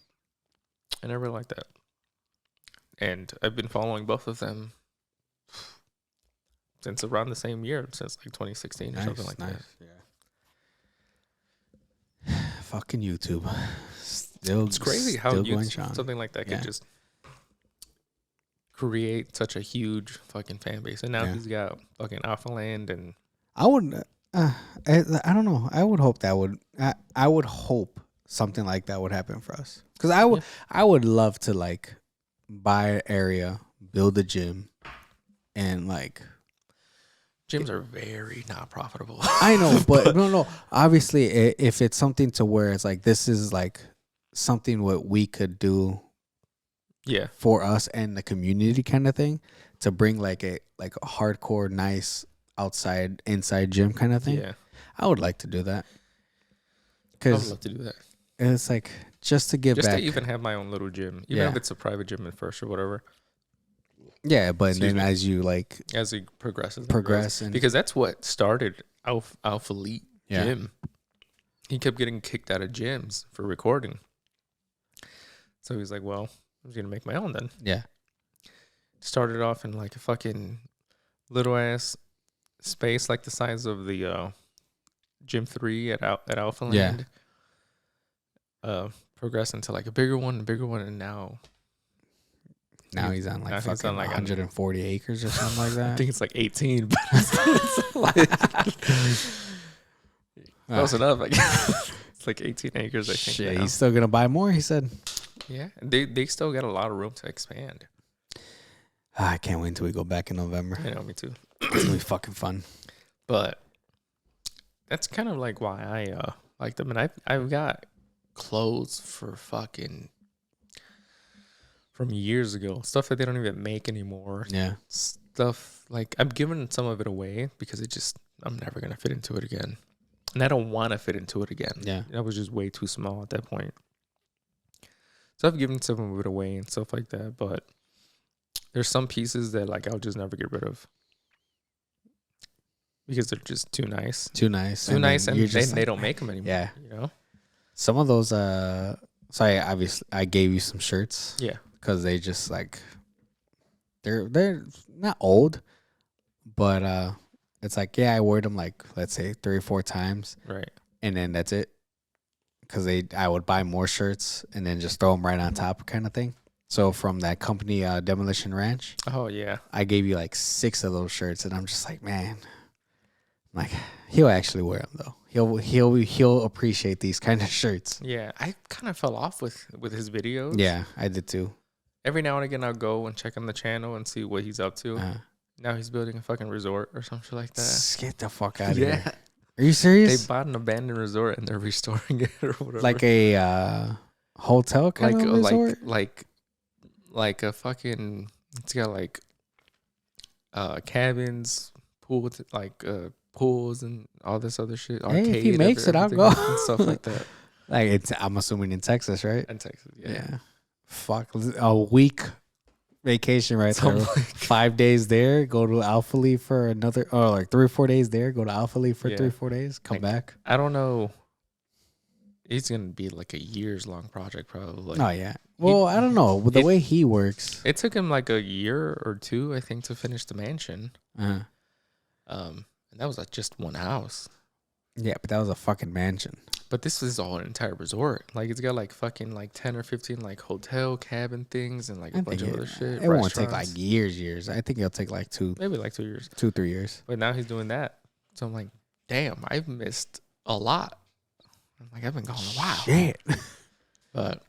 And I really like that. And I've been following both of them since around the same year, since like 2016 or something like that. Yeah. Fucking YouTube. Still, it's crazy how something like that could just create such a huge fucking fan base. And now he's got fucking Alphaland, and I would, I don't know. I would hope I would hope something like that would happen for us. Because I would love to like buy an area, build a gym, and like. Gyms are very not profitable. I know, but no. Obviously, if it's something to where it's like, this is like something what we could do for us and the community kind of thing, to bring like a hardcore, nice inside gym kind of thing. Yeah. I would like to do that. I would love to do that. It's like just to give back. Just to even have my own little gym, even if it's a private gym at first or whatever. Yeah, but then as you as he progresses, because that's what started Alphalete Gym. He kept getting kicked out of gyms for recording, so he's like, "Well, I'm just gonna make my own then." Yeah. Started off in like a fucking little ass space, like the size of the Gym 3 at Alphaland. Yeah. Progressed into like a bigger one, and now he's on like fucking 140 acres or something like that. I think it's like 18, but it's like close enough. I guess. It's like 18 acres, I think. Shit, he's still gonna buy more, he said. Yeah, they still got a lot of room to expand. I can't wait until we go back in November. I know, me too. It's gonna be fucking fun. But that's kind of like why I like them, and I've got clothes for fucking from years ago, stuff that they don't even make anymore. Yeah, stuff like I've given some of it away because I'm never gonna fit into it again, and I don't want to fit into it again. Yeah, I was just way too small at that point. So I've given some of it away and stuff like that, but there's some pieces that like I'll just never get rid of because they're just too nice. Too nice, and they don't make them anymore. Yeah, you know, some of those So I gave you some shirts. Yeah. Because they just like they're not old, but it's like I wore them like let's say 3 or 4 times, Right. and then that's it. Because I would buy more shirts and then just throw them right on top, kind of thing. So from that company, Demolition Ranch. Oh yeah. I gave you like 6 of those shirts, and I'm just like, man, like he'll actually wear them though. He'll appreciate these kind of shirts. Yeah. I kind of fell off with his videos. Yeah, I did too. Every now and again, I'll go and check on the channel and see what he's up to. Now he's building a fucking resort or some shit like that. Get the fuck out of here. Are you serious? They bought an abandoned resort and they're restoring it or whatever. Like a hotel kind of resort? Like a fucking, it's got like cabins, pools, like pools and all this other shit. Hey, if he makes it, I'll go. And stuff like that. Like I'm assuming in Texas, right? In Texas, yeah. Fuck, a week vacation right there. 5 days there, go to Alphalete for another, or like 3 or 4 days there, go to Alphalete for 3 or 4 days, come back. I don't know. It's gonna be like a years long project, probably. Oh yeah. Well, I don't know. With the way he works, it took him like a year or 2, I think, to finish the mansion. And that was like just one house. Yeah, but that was a fucking mansion. But this is all an entire resort. Like it's got like fucking like 10 or 15 like hotel cabin things and like a bunch of other shit. It won't take like years. I think it'll take like maybe like 2 years. 2-3 years. But now he's doing that. So I'm like, damn, I've missed a lot. I'm like, I've been gone a while. Shit. But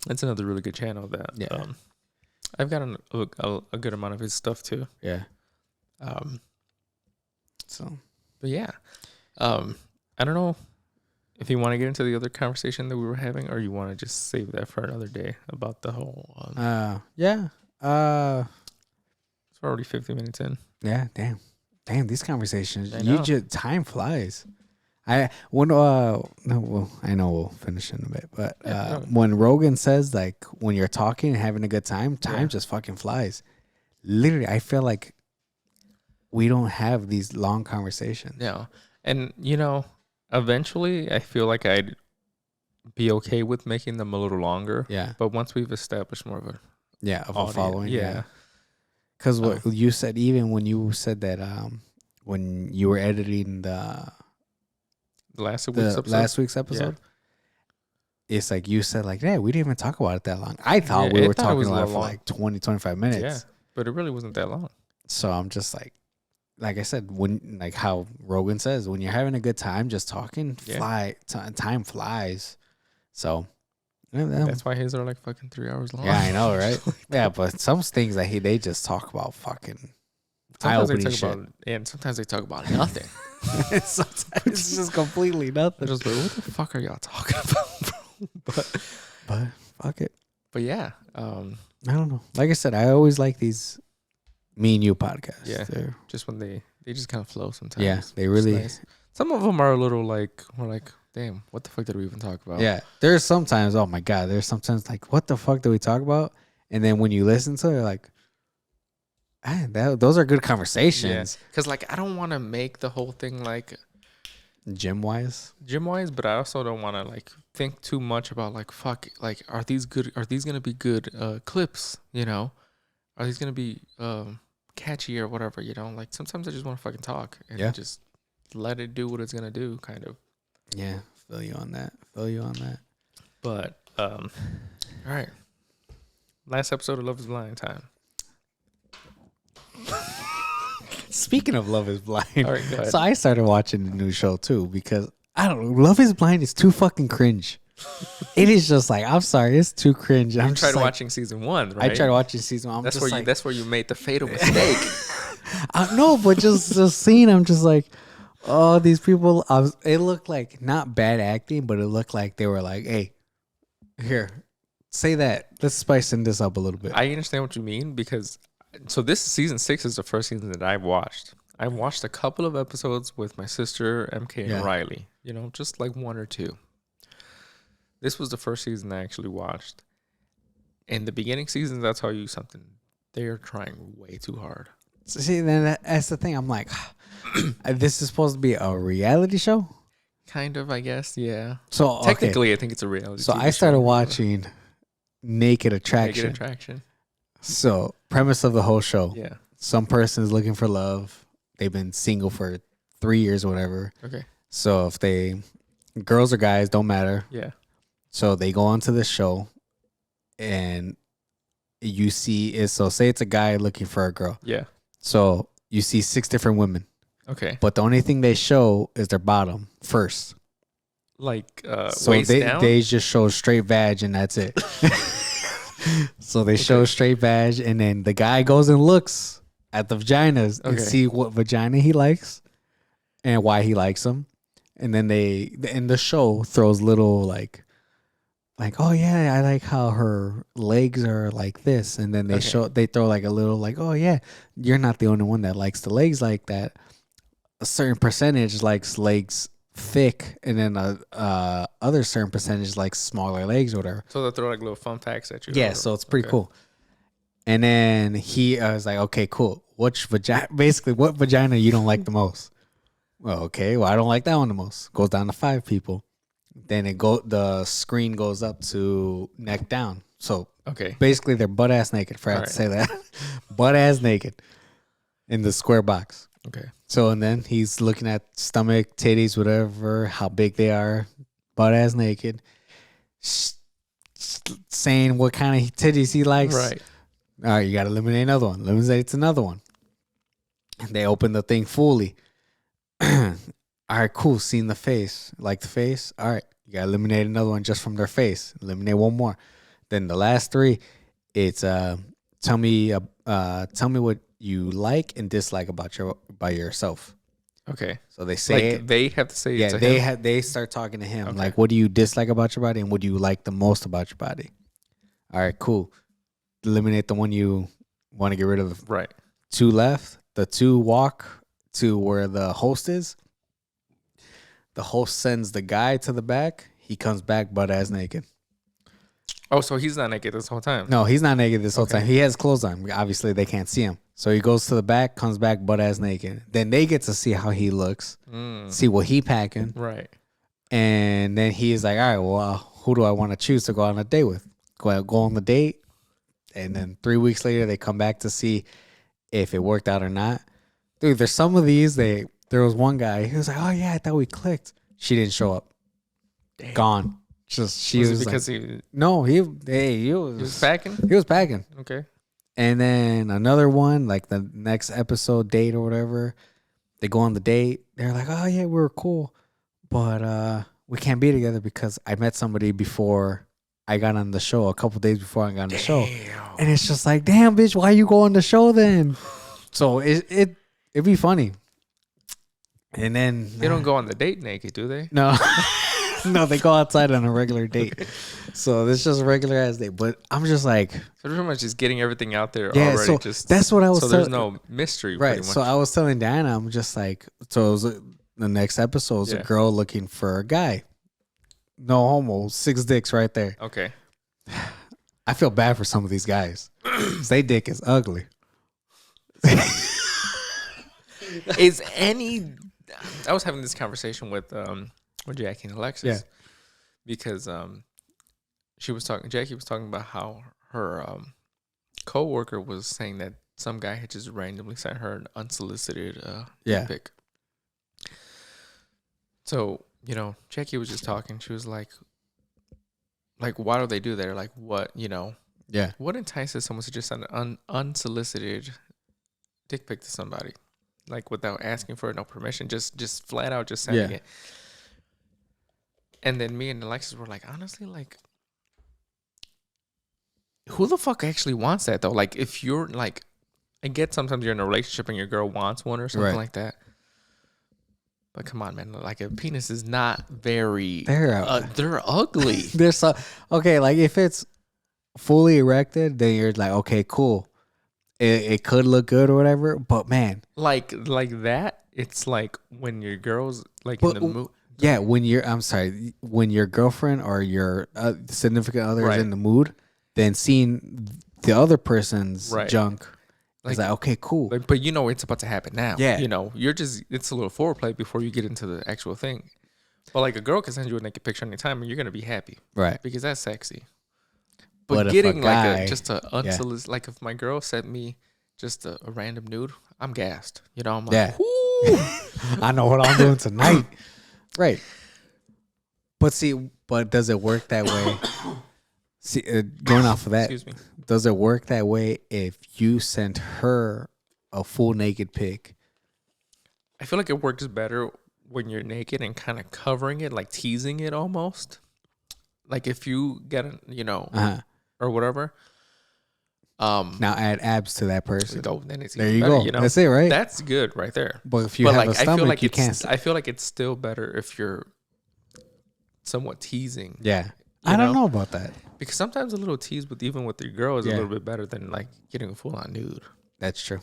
that's another really good channel that I've gotten a good amount of his stuff too. Yeah. But yeah. I don't know if you want to get into the other conversation that we were having, or you want to just save that for another day about the whole. Yeah. It's already 50 minutes in. Yeah. Damn. These conversations, time flies. I know we'll finish in a bit, but when Rogan says like when you're talking and having a good time just fucking flies. Literally, I feel like we don't have these long conversations. Yeah, and eventually, I feel like I'd be okay with making them a little longer. Yeah. But once we've established more of a following. Yeah. Because what you said, even when you said that when you were editing the last week's episode, it's like you said, like, yeah, we didn't even talk about it that long. I thought we were talking about it for like 20-25 minutes. Yeah, but it really wasn't that long. So I'm just like I said, when like how Rogan says, when you're having a good time, just talking, time flies. So that's why his are like fucking 3 hours long. Yeah, I know, right? Yeah, but some things that they just talk about fucking eye-opening shit. And sometimes they talk about nothing. Sometimes it's just completely nothing. Just like, what the fuck are y'all talking about, bro? But fuck it. But yeah, I don't know. Like I said, I always like these me and you podcasts. Yeah, they're just when they just kind of flow sometimes. Yeah, they really. Nice. Some of them are a little like we're like, damn, what the fuck did we even talk about? Yeah, there's sometimes. Oh my god, there's sometimes like, what the fuck did we talk about? And then when you listen to it, you're like, those are good conversations. Because like I don't want to make the whole thing like gym wise, but I also don't want to like think too much about like fuck, like are these gonna be good clips? Are these gonna be catchy or whatever? Like sometimes I just want to fucking talk and just let it do what it's gonna do, kind of. Yeah, feel you on that. But all right, last episode of Love Is Blind time. Speaking of Love Is Blind, all right, go ahead. So I started watching the new show too because I don't know, Love Is Blind is too fucking cringe. It is just like, I'm sorry, it's too cringe. You tried watching season 1, right? I tried watching season 1. That's where you made the fatal mistake. No, but just seeing, I'm just like, oh, these people. It looked like not bad acting, but it looked like they were like, hey, here, say that. Let's spicing this up a little bit. I understand what you mean because. So this season 6 is the first season that I've watched. I watched a couple of episodes with my sister, MK, and Riley. Just like 1 or 2. This was the first season I actually watched. In the beginning seasons, I'll tell you something. They are trying way too hard. See, then that's the thing. I'm like, this is supposed to be a reality show? Kind of, I guess. Yeah. So Technically, I think it's a reality. So TV I started show. watching Naked Attraction. Naked Attraction. So premise of the whole show. Yeah. Some person is looking for love. They've been single for 3 years or whatever. Okay. So if they, girls or guys, don't matter. Yeah. So they go onto this show and you see, so say it's a guy looking for a girl. Yeah. So you see 6 different women. Okay. But the only thing they show is their bottom first. Like so waist down? They just show straight vag and that's it. So they show straight vag and then the guy goes and looks at the vaginas and see what vagina he likes and why he likes them. And then they in the show throws little like, oh yeah, I like how her legs are like this. And then they throw like a little like, oh yeah, you're not the only one that likes the legs like that. A certain percentage likes legs thick, and then other certain percentage likes smaller legs or whatever. So they'll throw like little fun facts at you. Yeah, so it's pretty cool. And then he was like, okay, cool. Which vagina? Basically, what vagina you don't like the most? Well, okay, well I don't like that one the most. Goes down to 5 people. Then the screen goes up to neck down. So basically they're butt ass naked. Forgot to say that. Butt ass naked in the square box. Okay. So, and then he's looking at stomach, titties, whatever, how big they are, butt ass naked, saying what kind of titties he likes. Right. All right, you got to eliminate another one. Eliminate another one. And they open the thing fully. All right, cool. Seeing the face. Like the face. All right, you got to eliminate another one just from their face. Eliminate one more. Then the last 3, it's tell me what you like and dislike about yourself. Okay. So they say like they have to say yeah, it to him? they start talking to him. Like, what do you dislike about your body and what do you like the most about your body? All right, cool. Eliminate the one you want to get rid of. Right. 2 left. The 2 walk to where the host is. The host sends the guy to the back. He comes back butt ass naked. Oh, so he's not naked this whole time? No, he's not naked this whole time. He has clothes on. Obviously, they can't see him. So he goes to the back, comes back butt ass naked. Then they get to see how he looks, see what he packing. Right. And then he's like, all right, well, who do I want to choose to go on a date with? Go on the date. And then 3 weeks later, they come back to see if it worked out or not. Dude, there's some of these. There was one guy. He was like, oh, yeah, I thought we clicked. She didn't show up. Damn. Gone. Just she was because like, he was packing? He was packing. Okay. And then another one, like the next episode date or whatever, they go on the date. They're like, oh, yeah, we were cool. But we can't be together because I met somebody before I got on the show, a couple days before I got on the show. And it's just like, damn, bitch, why you go on the show then? So it'd be funny. And then they don't go on the date naked, do they? No. No, they go outside on a regular date. So this is just a regular ass date. But I'm just like, so pretty much just getting everything out there yeah, already. So just that's what I was. So there's no mystery, right? Pretty much. So I was telling Diana, I'm just like, so it was the next episode was a girl looking for a guy. No homo, 6 dicks right there. Okay. I feel bad for some of these guys. They dick is ugly. Is any? I was having this conversation with Jackie and Alexis, because Jackie was talking about how her coworker was saying that some guy had just randomly sent her an unsolicited dick pic. So, Jackie was just talking. She was like, why do they do that? Or like, what, what entices someone to just send an unsolicited dick pic to somebody? Like, without asking for no permission, just flat out just sending it. And then me and Alexis were like, honestly, like, who the fuck actually wants that, though? Like, if you're, like, I get sometimes you're in a relationship and your girl wants one or something like that. But come on, man. Like, a penis is not very... They're ugly. They're so... Okay, like, if it's fully erected, then you're like, okay, cool. It could look good or whatever, but man... Like that, it's like when your girl's, like, in the mood... Yeah, when your girlfriend or your significant other is in the mood, then seeing the other person's junk is like, okay, cool. Like, but it's about to happen now. Yeah. It's a little foreplay before you get into the actual thing. Well, like a girl can send you a naked picture anytime, and you're gonna be happy, Right. because that's sexy. But But if getting a guy, like just a unsolicited, like if my girl sent me just a random nude, I'm gassed. You know, I'm like, yeah, whoo. I know what I'm doing tonight. Right. But see, but does it work that way? See, going off of that, Excuse me. does it work that way if you sent her a full naked pic? I feel like it works better when you're naked and kind of covering it, like teasing it almost. Like if you get, or whatever. Now add abs to that person. Then it's There even you better, go. You know? That's it, right? That's good right there. But if you have a stomach, you can't. I feel like it's still better if you're somewhat teasing. Yeah, I don't know about that. Because sometimes a little tease even with your girl is a little bit better than like getting a full on nude. That's true.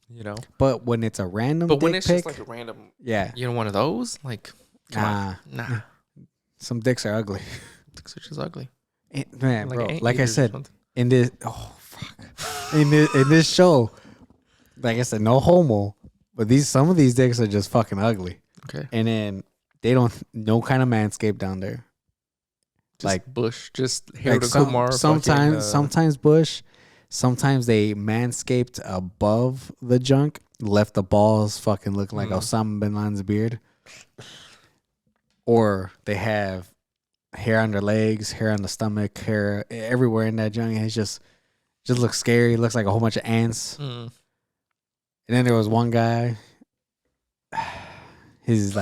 You know. But when it's a random, but when dick it's pic, just like a random, yeah, one of those, like, come on, nah. Some dicks are ugly. Dicks are just ugly. Man, like bro, like I said, in this, in this show, like I said, no homo, but some of these dicks are just fucking ugly. Okay. And then they don't, no kind of manscape down there. Just like bush, just hair like to Kumar. Sometimes bush, sometimes they manscaped above the junk, left the balls fucking looking like Osama bin Laden's beard. Or they have hair on their legs, hair on the stomach, hair everywhere in that junk. And it just looks scary. It looks like a whole bunch of ants. And then there was one guy. His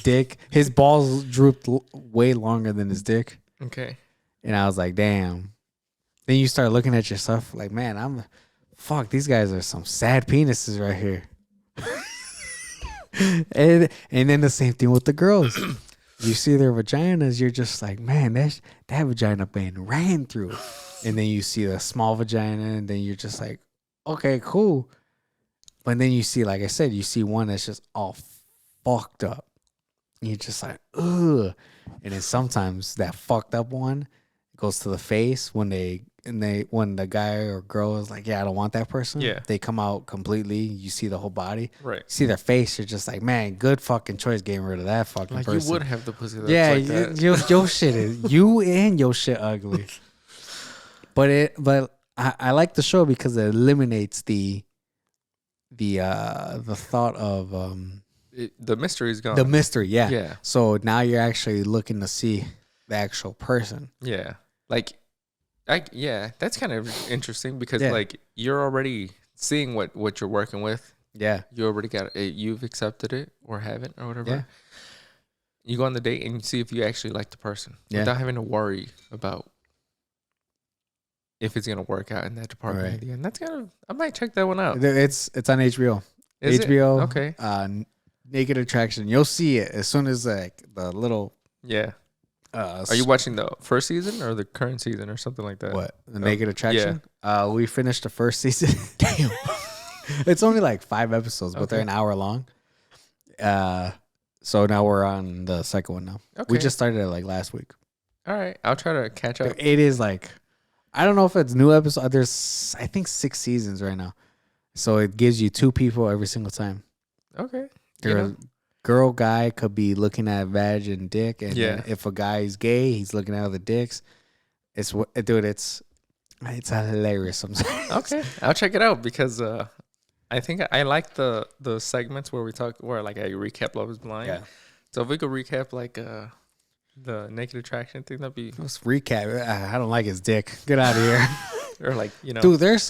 dick, his balls drooped way longer than his dick. Okay. And I was like, damn. Then you start looking at yourself like, man, fuck, these guys are some sad penises right here. and then the same thing with the girls. You see their vaginas, you're just like, man, that vagina being ran through. And then you see the small vagina, and then you're just like, okay, cool. But then you see, like I said, you see one that's just all fucked up. And you're just like, ugh. And then sometimes that fucked up one goes to the face when when the guy or girl is like, yeah, I don't want that person. Yeah. They come out completely. You see the whole body. Right. You see their face. You're just like, man, good fucking choice getting rid of that fucking like person. You would have the pussy that's like that. Your shit is, you and your shit ugly. But I like the show because it eliminates the thought of the mystery is gone. The mystery, yeah. Yeah. So now you're actually looking to see the actual person. Yeah. Like, that's kind of interesting because like you're already seeing what you're working with. Yeah. You already got it. You've accepted it or haven't or whatever. Yeah. You go on the date and you see if you actually like the person without having to worry about if it's gonna work out in that department at the end. That's I might check that one out. It's on HBO. Is HBO. It? Okay. Naked Attraction. You'll see it as soon as like the little. Yeah. Are you watching the first season or the current season or something like that? What? The Naked Attraction? Yeah. We finished the first season. Damn. It's only like 5 episodes, but they're an hour long. So now we're on the second one now. Okay. We just started it like last week. All right. I'll try to catch up. It is like, I don't know if it's new episodes. There's, I think, 6 seasons right now. So it gives you 2 people every single time. Okay. Girl, guy could be looking at vag and dick, and then if a guy is gay, he's looking at other dicks. It's hilarious sometimes. Okay, I'll check it out because I think I like the segments where like I recap Love Is Blind. Yeah. So if we could recap like the Naked Attraction thing, that'd be. Let's recap. I don't like his dick. Get out of here. Or like dude, there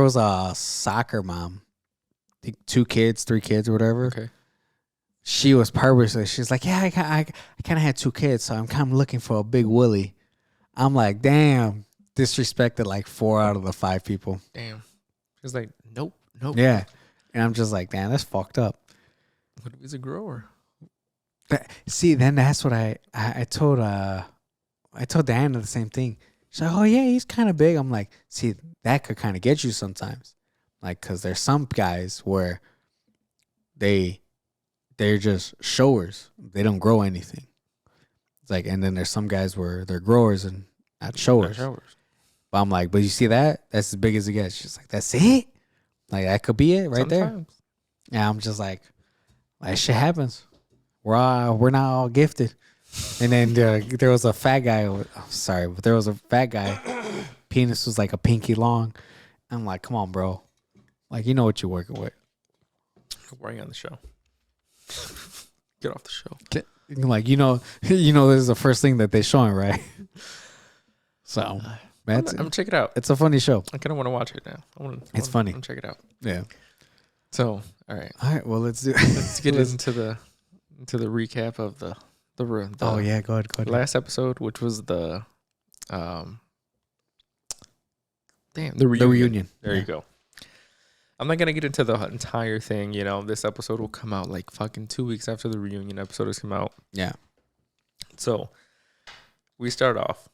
was a soccer mom. I think 2 kids, 3 kids, or whatever. Okay. She was purposely. She's like, yeah, I kind of had 2 kids, so I'm kind of looking for a big willy. I'm like, damn, disrespected like 4 out of the 5 people. Damn. She's like, nope. Yeah, and I'm just like, damn, that's fucked up. What if he's a grower? See, then that's what I told Diana the same thing. She's like, oh yeah, he's kind of big. I'm like, see, that could kind of get you sometimes. Like, because there's some guys where they're just showers. They don't grow anything. It's like, and then there's some guys where they're growers and not showers. But I'm like, but you see that? That's as big as it gets. She's like, that's it? Like, that could be it right there. Yeah, I'm just like, that shit happens. we're not all gifted. And then there was a fat guy. Sorry, but there was a fat guy. Penis was like a pinky long. I'm like, come on, bro. Like, you know what you're working with. Why are you on the show? Get off the show. Like, you know, this is the first thing that they're showing, right? So, man, I'm gonna check it out. It's a funny show. I kind of want to watch it now. It's funny. I'm check it out. Yeah. So, all right. Well, let's get into the recap of the oh yeah, go ahead. Last episode, which was the reunion. There you go. I'm not gonna get into the entire thing. This episode will come out like fucking 2 weeks after the reunion episode has come out. Yeah. So we start off.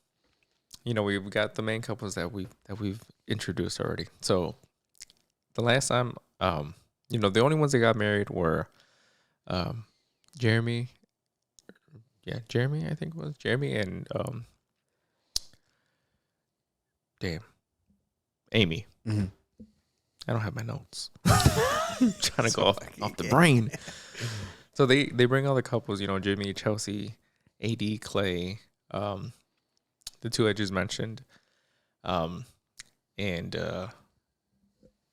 We've got the main couples that we've introduced already. So the last time, the only ones that got married were Jeremy. Yeah, Jeremy, I think it was. Jeremy and Amy. Mm-hmm. I don't have my notes. I'm trying to go off the brain. So they bring all the couples, Jimmy, Chelsea, AD, Clay, the two I just mentioned, and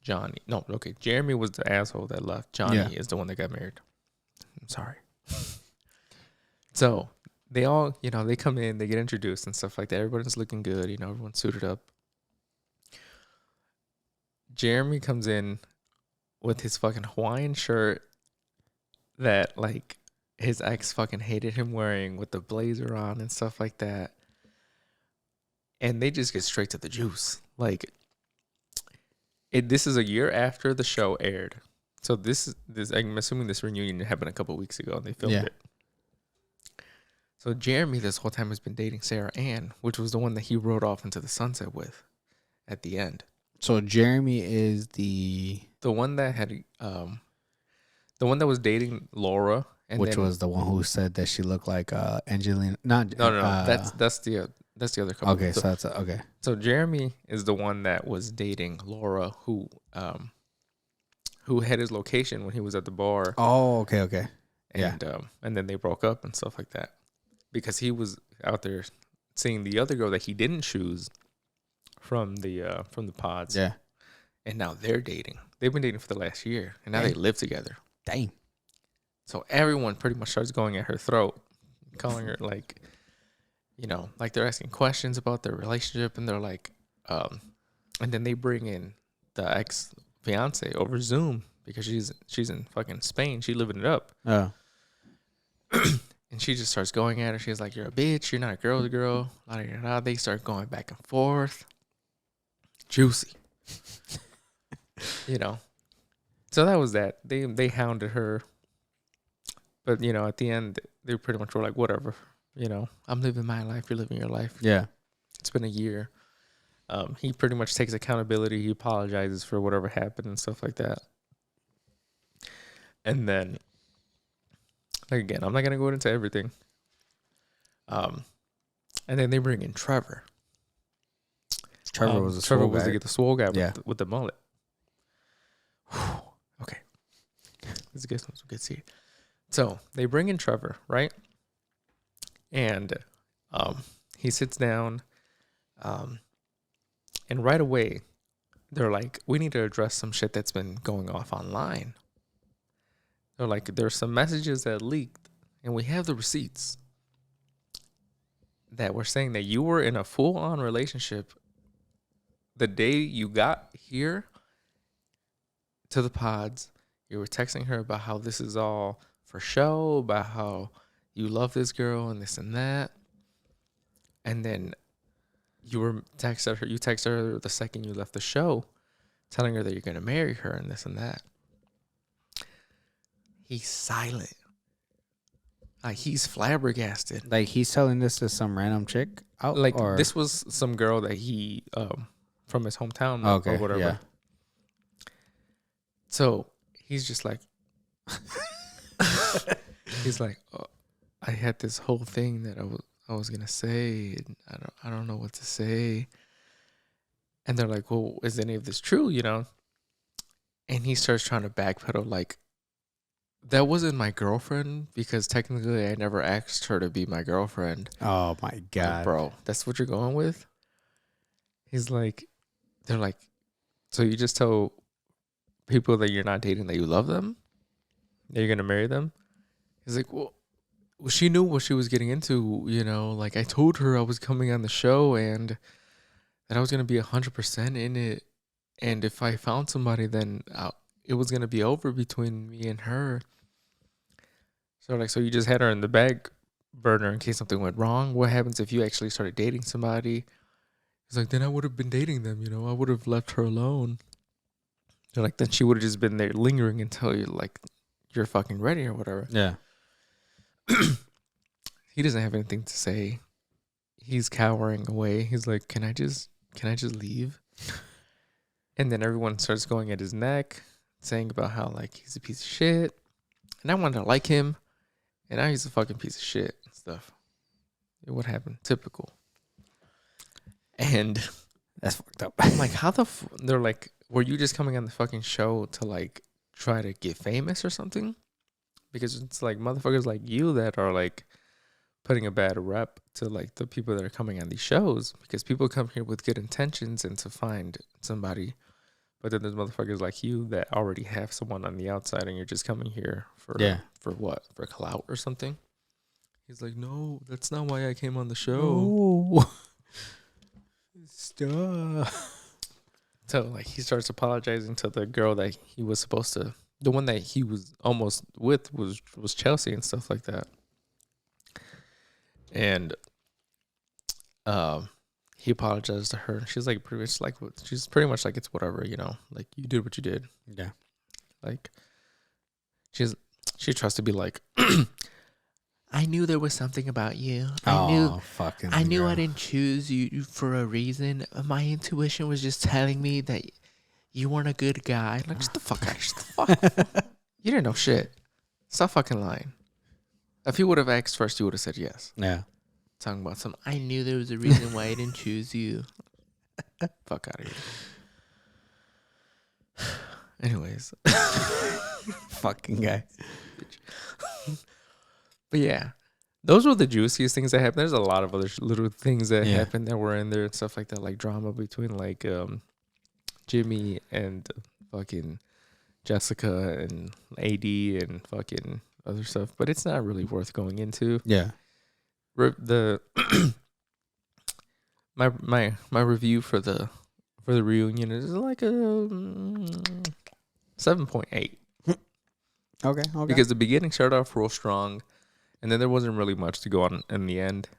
Johnny. No, okay. Jeremy was the asshole that left. Johnny is the one that got married. I'm sorry. So they all, they come in, they get introduced and stuff like that. Everybody's looking good. Everyone's suited up. Jeremy comes in with his fucking Hawaiian shirt that, like, his ex fucking hated him wearing, with the blazer on and stuff like that. And they just get straight to the juice. Like, this is a year after the show aired. So this I'm assuming this reunion happened a couple of weeks ago and they filmed it. So Jeremy this whole time has been dating Sarah Ann, which was the one that he rode off into the sunset with at the end. So Jeremy is the one that had the one that was dating Laura, and which was the one who said that she looked like Angelina. No. That's the other couple. Okay, so that's okay. So Jeremy is the one that was dating Laura, who had his location when he was at the bar. Oh, okay. And and then they broke up and stuff like that because he was out there seeing the other girl that he didn't choose from the pods. Yeah. And now they're dating. They've been dating for the last year, and now they live together. Dang. So everyone pretty much starts going at her throat, calling her like, like they're asking questions about their relationship, and they're like, and then they bring in the ex-fiance over Zoom because she's in fucking Spain. She living it up. Oh. And she just starts going at her. She's like, "You're a bitch. You're not a girl's girl." They start going back and forth. Juicy. So that was that. They hounded her. But, at the end, they pretty much were like, whatever. I'm living my life. You're living your life. Yeah. It's been a year. He pretty much takes accountability. He apologizes for whatever happened and stuff like that. And then, again, I'm not going to go into everything. And then they bring in Trevor. Trevor was the swole guy with the mullet. Okay. This is good to see. So they bring in Trevor, right? And he sits down. And right away, they're like, we need to address some shit that's been going off online. They're like, there's some messages that leaked, and we have the receipts that were saying that you were in a full-on relationship the day you got here to the pods. You were texting her about how this is all for show, about how you love this girl and this and that. And then you texted her the second you left the show, telling her that you're going to marry her and this and that. He's silent. Like, he's flabbergasted. Like, he's telling this to some random chick out? Like, this was some girl that he, from his hometown or whatever. Yeah. So, he's just like, he's like, oh, I had this whole thing that I was going to say. And I don't know what to say. And they're like, well, is any of this true, And he starts trying to backpedal, like, that wasn't my girlfriend because technically I never asked her to be my girlfriend. Oh my Like, god, bro, that's what you're going with? He's like, they're like, so you just tell people that you're not dating that you love them? That you're going to marry them? He's like, well, she knew what she was getting into, you know? Like, I told her I was coming on the show and that I was going to be 100% in it. And if I found somebody, then it was going to be over between me and her. So, like, so you just had her in the back burner in case something went wrong? What happens if you actually started dating somebody? He's like, then I would have been dating them, you know? I would have left her alone. They're like, then she would have just been there lingering until you're fucking ready or whatever. yeah. He doesn't have anything to say. He's cowering away. He's like, can I just leave? And then everyone starts going at his neck, saying about how like he's a piece of shit. And I wanted to like him, and now he's a fucking piece of shit and stuff. What happened? Typical. And That's fucked up. I'm like, how they're like, were you just coming on the fucking show to like try to get famous or something? Because it's like motherfuckers like you that are like putting a bad rep to like the people that are coming on these shows, because people come here with good intentions and to find somebody, but then there's motherfuckers like you that already have someone on the outside and you're just coming here for what? For clout or something? He's like, no, that's not why I came on the show. Oh. Stop. So like he starts apologizing to the girl that he was supposed to, the one that he was almost with was Chelsea and stuff like that. And he apologized to her. She's like pretty much like it's whatever, you know, like you did what you did. Yeah. Like she tries to be like, I knew there was something about you. I knew I didn't choose you for a reason. My intuition was just telling me that you weren't a good guy. Like, shut the fuck up. Shut the fuck. You didn't know shit. Stop fucking lying. If he would have asked first, you would have said yes. Yeah. Talking about I knew there was a reason why I didn't choose you. Fuck out of here. Anyways. Fucking guy. But yeah, those were the juiciest things that happened. There's a lot of other little things that happened that were in there and stuff like that, like drama between like Jimmy and fucking Jessica and AD and fucking other stuff. But it's not really worth going into. Yeah. The my review for the reunion is like a 7.8. Okay. Because the beginning started off real strong. And then there wasn't really much to go on in the end.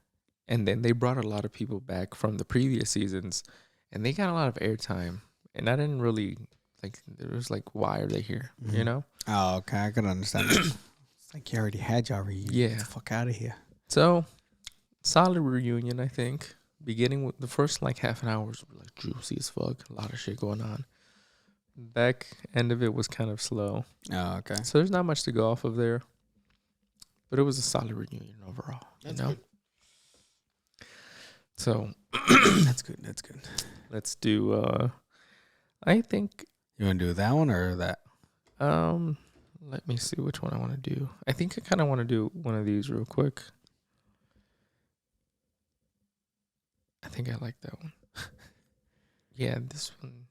And then they brought a lot of people back from the previous seasons. And they got a lot of airtime. And I didn't really, like, there was like, why are they here? Mm-hmm. You know? Oh, okay. I can understand that. It's like you already had your reunion. Yeah. Get the fuck out of here. So, solid reunion, I think. Beginning with the first, like, half an hour was like juicy as fuck. A lot of shit going on. Back end of it was kind of slow. Oh, okay. So, there's not much to go off of there. But it was a solid reunion overall. That's good. So That's good. let's do I think you wanna do that one or that? let me see which one I want to do. I think I kinda wanna do one of these real quick. I think I like that one. Yeah, this one.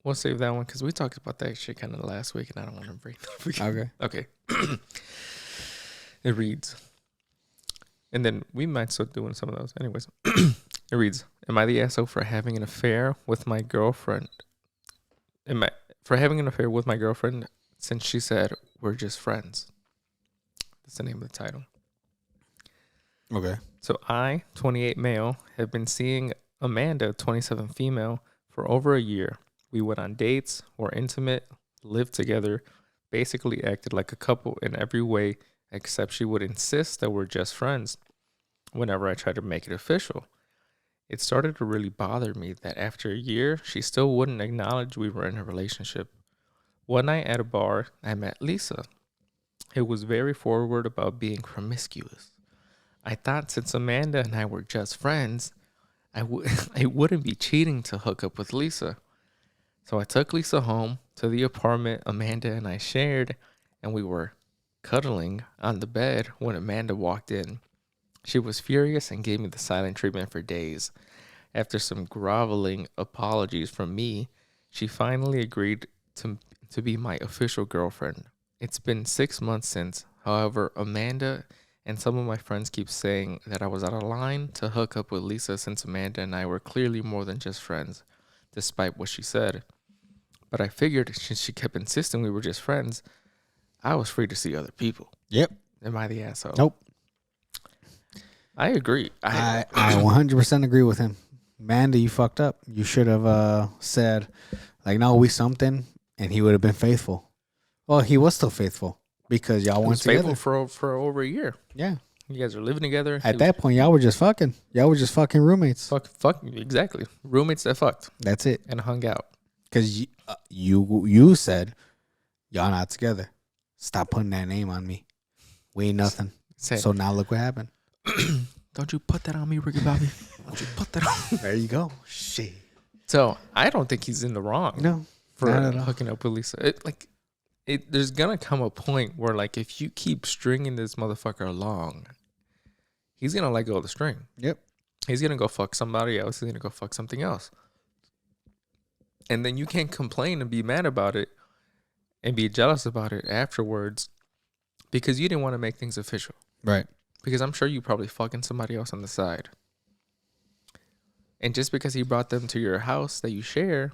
We'll save that one because we talked about that shit kind of last week and I don't want to bring that up. Okay. It reads, and then we might start doing some of those. Anyways, it reads, am I the asshole for having an affair with my girlfriend? For having an affair with my girlfriend since she said we're just friends? That's the name of the title. Okay. So I, 28 male, have been seeing Amanda, 27 female, for over a year. We went on dates, were intimate, lived together, basically acted like a couple in every way, except she would insist that we're just friends whenever I tried to make it official. It started to really bother me that after a year, she still wouldn't acknowledge we were in a relationship. One night at a bar, I met Lisa, who was very forward about being promiscuous. I thought since Amanda and I were just friends, I wouldn't be cheating to hook up with Lisa. So I took Lisa home to the apartment Amanda and I shared, and we were cuddling on the bed when Amanda walked in. She was furious and gave me the silent treatment for days. After some groveling apologies from me, she finally agreed to be my official girlfriend. It's been 6 months since. However, Amanda and some of my friends keep saying that I was out of line to hook up with Lisa since Amanda and I were clearly more than just friends, despite what she said. But I figured since she kept insisting we were just friends, I was free to see other people. Yep. Am I the asshole? Nope. I agree. I 100% agree with him. Amanda, you fucked up. You should have said, like, no, we something, and he would have been faithful. Well, he was still faithful because y'all went together. Faithful for over a year. Yeah. You guys are living together. At that point, y'all were just fucking. Y'all were just fucking roommates. Fuck, exactly. Roommates that fucked. That's it. And hung out. Because you said, y'all not together. Stop putting that name on me. We ain't nothing. So now look what happened. Don't you put that on me, Ricky Bobby. Don't you put that on me. There you go. Shit. So I don't think he's in the wrong. No. For hooking up with Lisa. There's going to come a point where, like, if you keep stringing this motherfucker along, he's going to let go of the string. Yep. He's going to go fuck somebody else. He's going to go fuck something else. And then you can't complain and be mad about it and be jealous about it afterwards because you didn't want to make things official. Right. Because I'm sure you probably fucking somebody else on the side. And just because he brought them to your house that you share,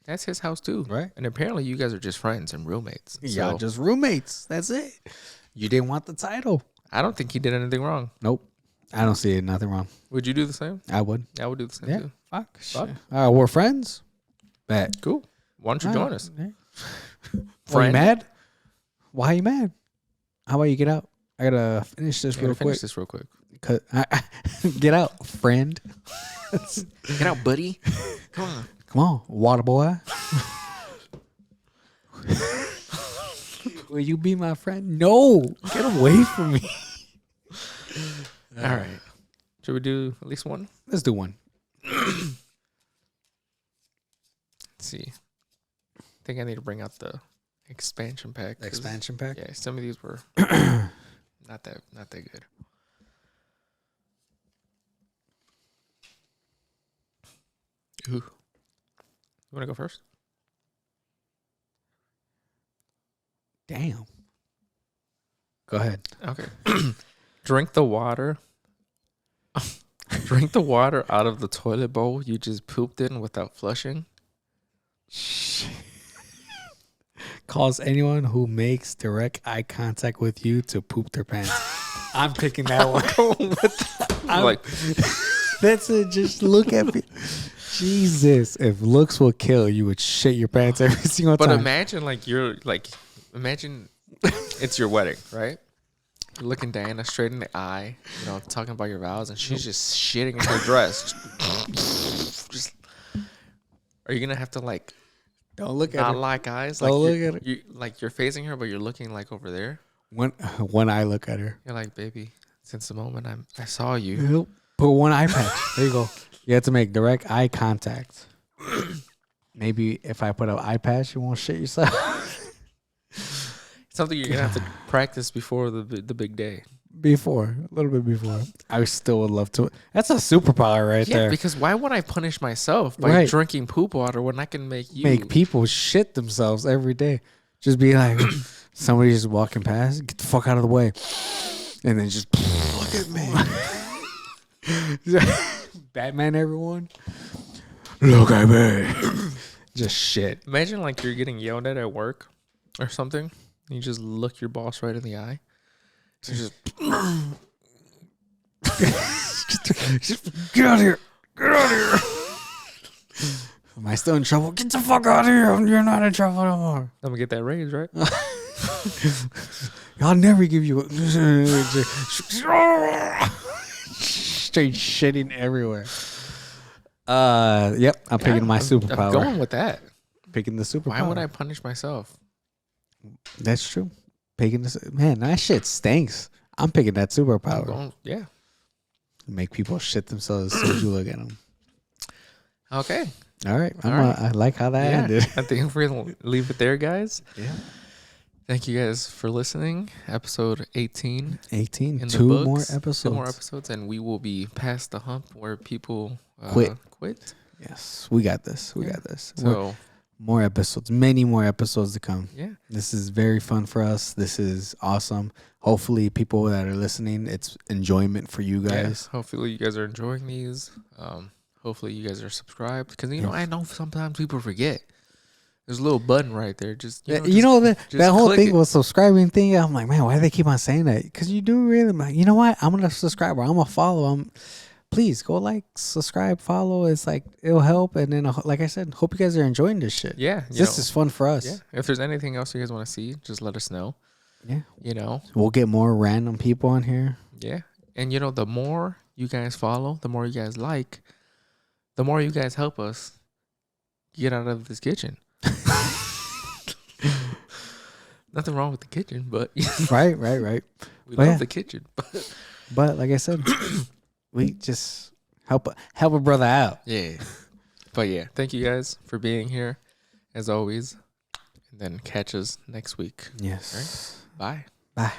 that's his house too. Right. And apparently you guys are just friends and roommates. Y'all just roommates. That's it. You didn't want the title. I don't think he did anything wrong. Nope. I don't see nothing wrong. Would you do the same? I would. I would do the same Yeah. too. Fuck. Fuck. We're friends. Bet. Cool. Why don't you join us? Yeah. Friend? You mad? Why are you mad? How about you get out? I gotta finish this real quick. Get out, friend. Get out, buddy. Come on. Come on, water boy. Will you be my friend? No, get away from me. All right. Should we do at least one? Let's do one. Let's see. I think I need to bring out the expansion pack. Expansion pack? Yeah, some of these were not that good. Ooh. You want to go first? Damn. Go ahead. Okay. Drink the water. Drink the water out of the toilet bowl you just pooped in without flushing. Cause anyone who makes direct eye contact with you to poop their pants. I'm picking that one. That's it. Just look at me. Jesus. If looks will kill, you would shit your pants every single time. But imagine it's your wedding, right? You're looking Diana straight in the eye, talking about your vows, and she's just shitting in her dress. Are you gonna have to don't look at her. Not lock eyes? Don't look at her. You're facing her, but you're looking over there. When I look at her, you're like, baby, since the moment I saw you. Nope. Put one eye patch. There you go. You have to make direct eye contact. Maybe if I put an eye patch, you won't shit yourself. Something you're gonna have to practice before the big day. A little bit before. I still would love to. That's a superpower right there. Yeah, because why would I punish myself by drinking poop water when I can make people shit themselves every day? Just be like, somebody just walking past, get the fuck out of the way, and then just look at me. Batman, everyone. Look at me. Just shit. Imagine you're getting yelled at work or something. And you just look your boss right in the eye. So just get out of here. Get out of here. Am I still in trouble? Get the fuck out of here. You're not in trouble no more. I'm going to get that raise, right? I'll never give you straight shitting everywhere. Yep. I'm picking my superpower. I'm going with that. Picking the superpower. Why would I punish myself? That's true. Picking this, man, that shit stinks. I'm picking that superpower. Yeah. Make people shit themselves as soon as you look at them. Okay. All right. I like how that ended. I think we're going to leave it there, guys. Yeah. Thank you guys for listening. Episode 18. 18. In Two the books, more episodes. 2 more episodes, and we will be past the hump where people quit. Yes, we got this. We got this. So more episodes, many more episodes to come. Yeah. This is very fun for us. This is awesome. Hopefully, people that are listening, it's enjoyment for you guys. Yeah. Hopefully, you guys are enjoying these. Hopefully, you guys are subscribed because I know sometimes people forget. There's a little button right there. Just that whole thing was subscribing thing. I'm like, man, why do they keep on saying that? Because you do really. Like, you know what? I'm gonna subscribe or I'm gonna follow. Please go subscribe, follow. It's like it'll help. And then, like I said, hope you guys are enjoying this shit. Yeah, this is fun for us. Yeah. If there's anything else you guys want to see, just let us know. Yeah. We'll get more random people on here. Yeah, and the more you guys follow, the more you guys like, the more you guys help us get out of this kitchen. Nothing wrong with the kitchen, but right. We love the kitchen, but like I said, we just help a brother out. Yeah, but yeah, thank you guys for being here, as always, and then catch us next week. Yes. Right? Bye. Bye.